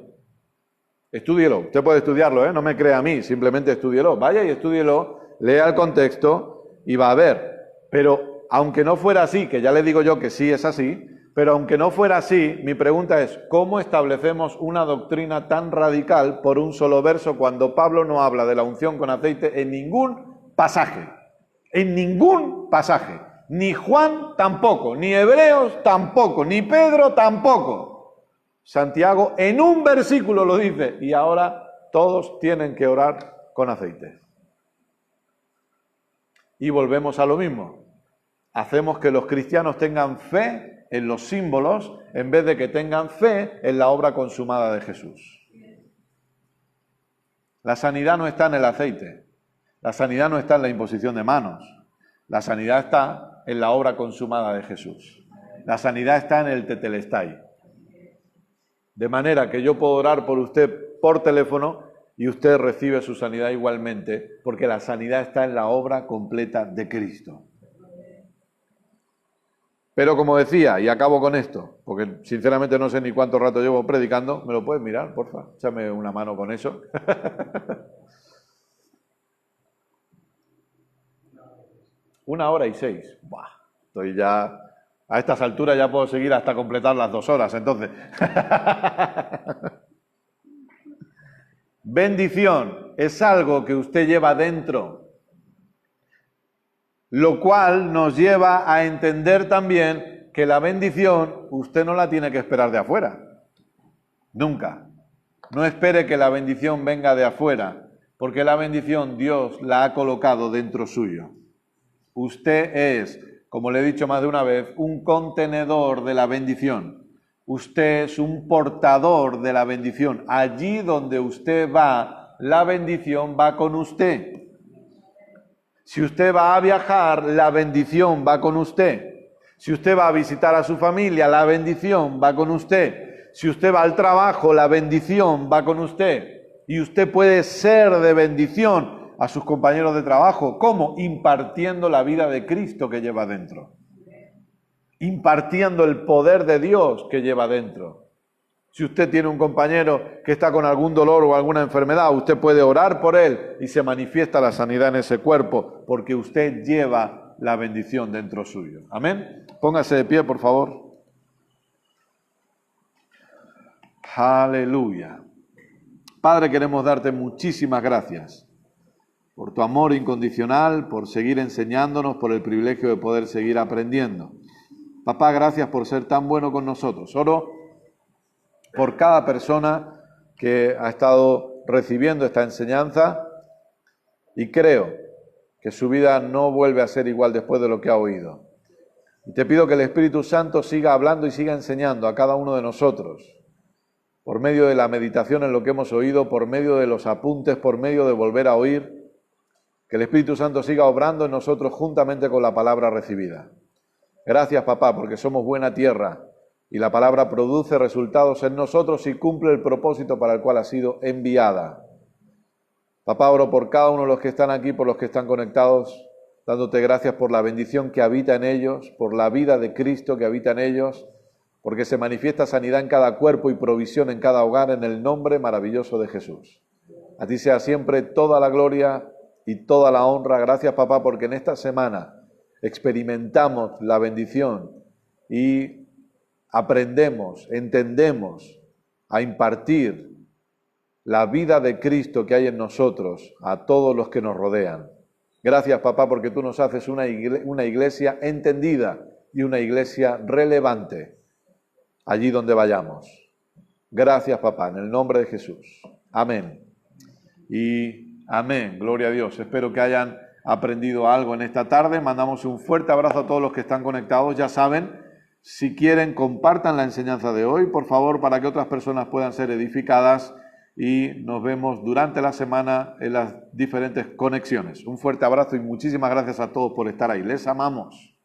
Estúdielo. Usted puede estudiarlo, ¿eh? No me crea a mí, simplemente estúdielo. Vaya y estúdielo, lea el contexto y va a ver. Pero aunque no fuera así, que ya le digo yo que sí es así, pero aunque no fuera así, mi pregunta es, ¿cómo establecemos una doctrina tan radical por un solo verso cuando Pablo no habla de la unción con aceite en ningún pasaje? En ningún pasaje. Ni Juan tampoco, ni Hebreos tampoco, ni Pedro tampoco. Santiago en un versículo lo dice y ahora todos tienen que orar con aceite. Y volvemos a lo mismo. Hacemos que los cristianos tengan fe en los símbolos en vez de que tengan fe en la obra consumada de Jesús. La sanidad no está en el aceite. La sanidad no está en la imposición de manos. La sanidad está en la obra consumada de Jesús. La sanidad está en el tetelestai. De manera que yo puedo orar por usted por teléfono y usted recibe su sanidad igualmente, porque la sanidad está en la obra completa de Cristo. Pero como decía, y acabo con esto, porque sinceramente no sé ni cuánto rato llevo predicando, ¿me lo puedes mirar, porfa? Échame una mano con eso. 1 hora y 6. Buah, estoy ya... A estas alturas ya puedo seguir hasta completar las 2 horas, entonces. Bendición es algo que usted lleva dentro, lo cual nos lleva a entender también que la bendición usted no la tiene que esperar de afuera. Nunca. No espere que la bendición venga de afuera, porque la bendición Dios la ha colocado dentro suyo. Usted es, como le he dicho más de una vez, un contenedor de la bendición. Usted es un portador de la bendición. Allí donde usted va, la bendición va con usted. Si usted va a viajar, la bendición va con usted. Si usted va a visitar a su familia, la bendición va con usted. Si usted va al trabajo, la bendición va con usted. Y usted puede ser de bendición a sus compañeros de trabajo. ¿Cómo? Impartiendo la vida de Cristo que lleva dentro. Impartiendo el poder de Dios que lleva dentro. Si usted tiene un compañero que está con algún dolor o alguna enfermedad, usted puede orar por él y se manifiesta la sanidad en ese cuerpo, porque usted lleva la bendición dentro suyo. Amén. Póngase de pie, por favor. Aleluya. Padre, queremos darte muchísimas gracias por tu amor incondicional, por seguir enseñándonos, por el privilegio de poder seguir aprendiendo. Papá, gracias por ser tan bueno con nosotros. Oro por cada persona que ha estado recibiendo esta enseñanza y creo que su vida no vuelve a ser igual después de lo que ha oído. Y te pido que el Espíritu Santo siga hablando y siga enseñando a cada uno de nosotros, por medio de la meditación en lo que hemos oído, por medio de los apuntes, por medio de volver a oír, que el Espíritu Santo siga obrando en nosotros juntamente con la palabra recibida. Gracias, papá, porque somos buena tierra y la palabra produce resultados en nosotros y cumple el propósito para el cual ha sido enviada. Papá, oro por cada uno de los que están aquí, por los que están conectados, dándote gracias por la bendición que habita en ellos, por la vida de Cristo que habita en ellos, porque se manifiesta sanidad en cada cuerpo y provisión en cada hogar en el nombre maravilloso de Jesús. A ti sea siempre toda la gloria y toda la honra. Gracias, papá, porque en esta semana experimentamos la bendición y aprendemos, entendemos a impartir la vida de Cristo que hay en nosotros a todos los que nos rodean. Gracias, papá, porque tú nos haces una iglesia entendida y una iglesia relevante allí donde vayamos. Gracias, papá, en el nombre de Jesús. Amén. Y amén. Gloria a Dios. Espero que hayan aprendido algo en esta tarde. Mandamos un fuerte abrazo a todos los que están conectados. Ya saben, Si quieren, compartan la enseñanza de hoy, por favor, para que otras personas puedan ser edificadas, y nos vemos durante la semana en las diferentes conexiones. Un fuerte abrazo y muchísimas gracias a todos por estar ahí. Les amamos.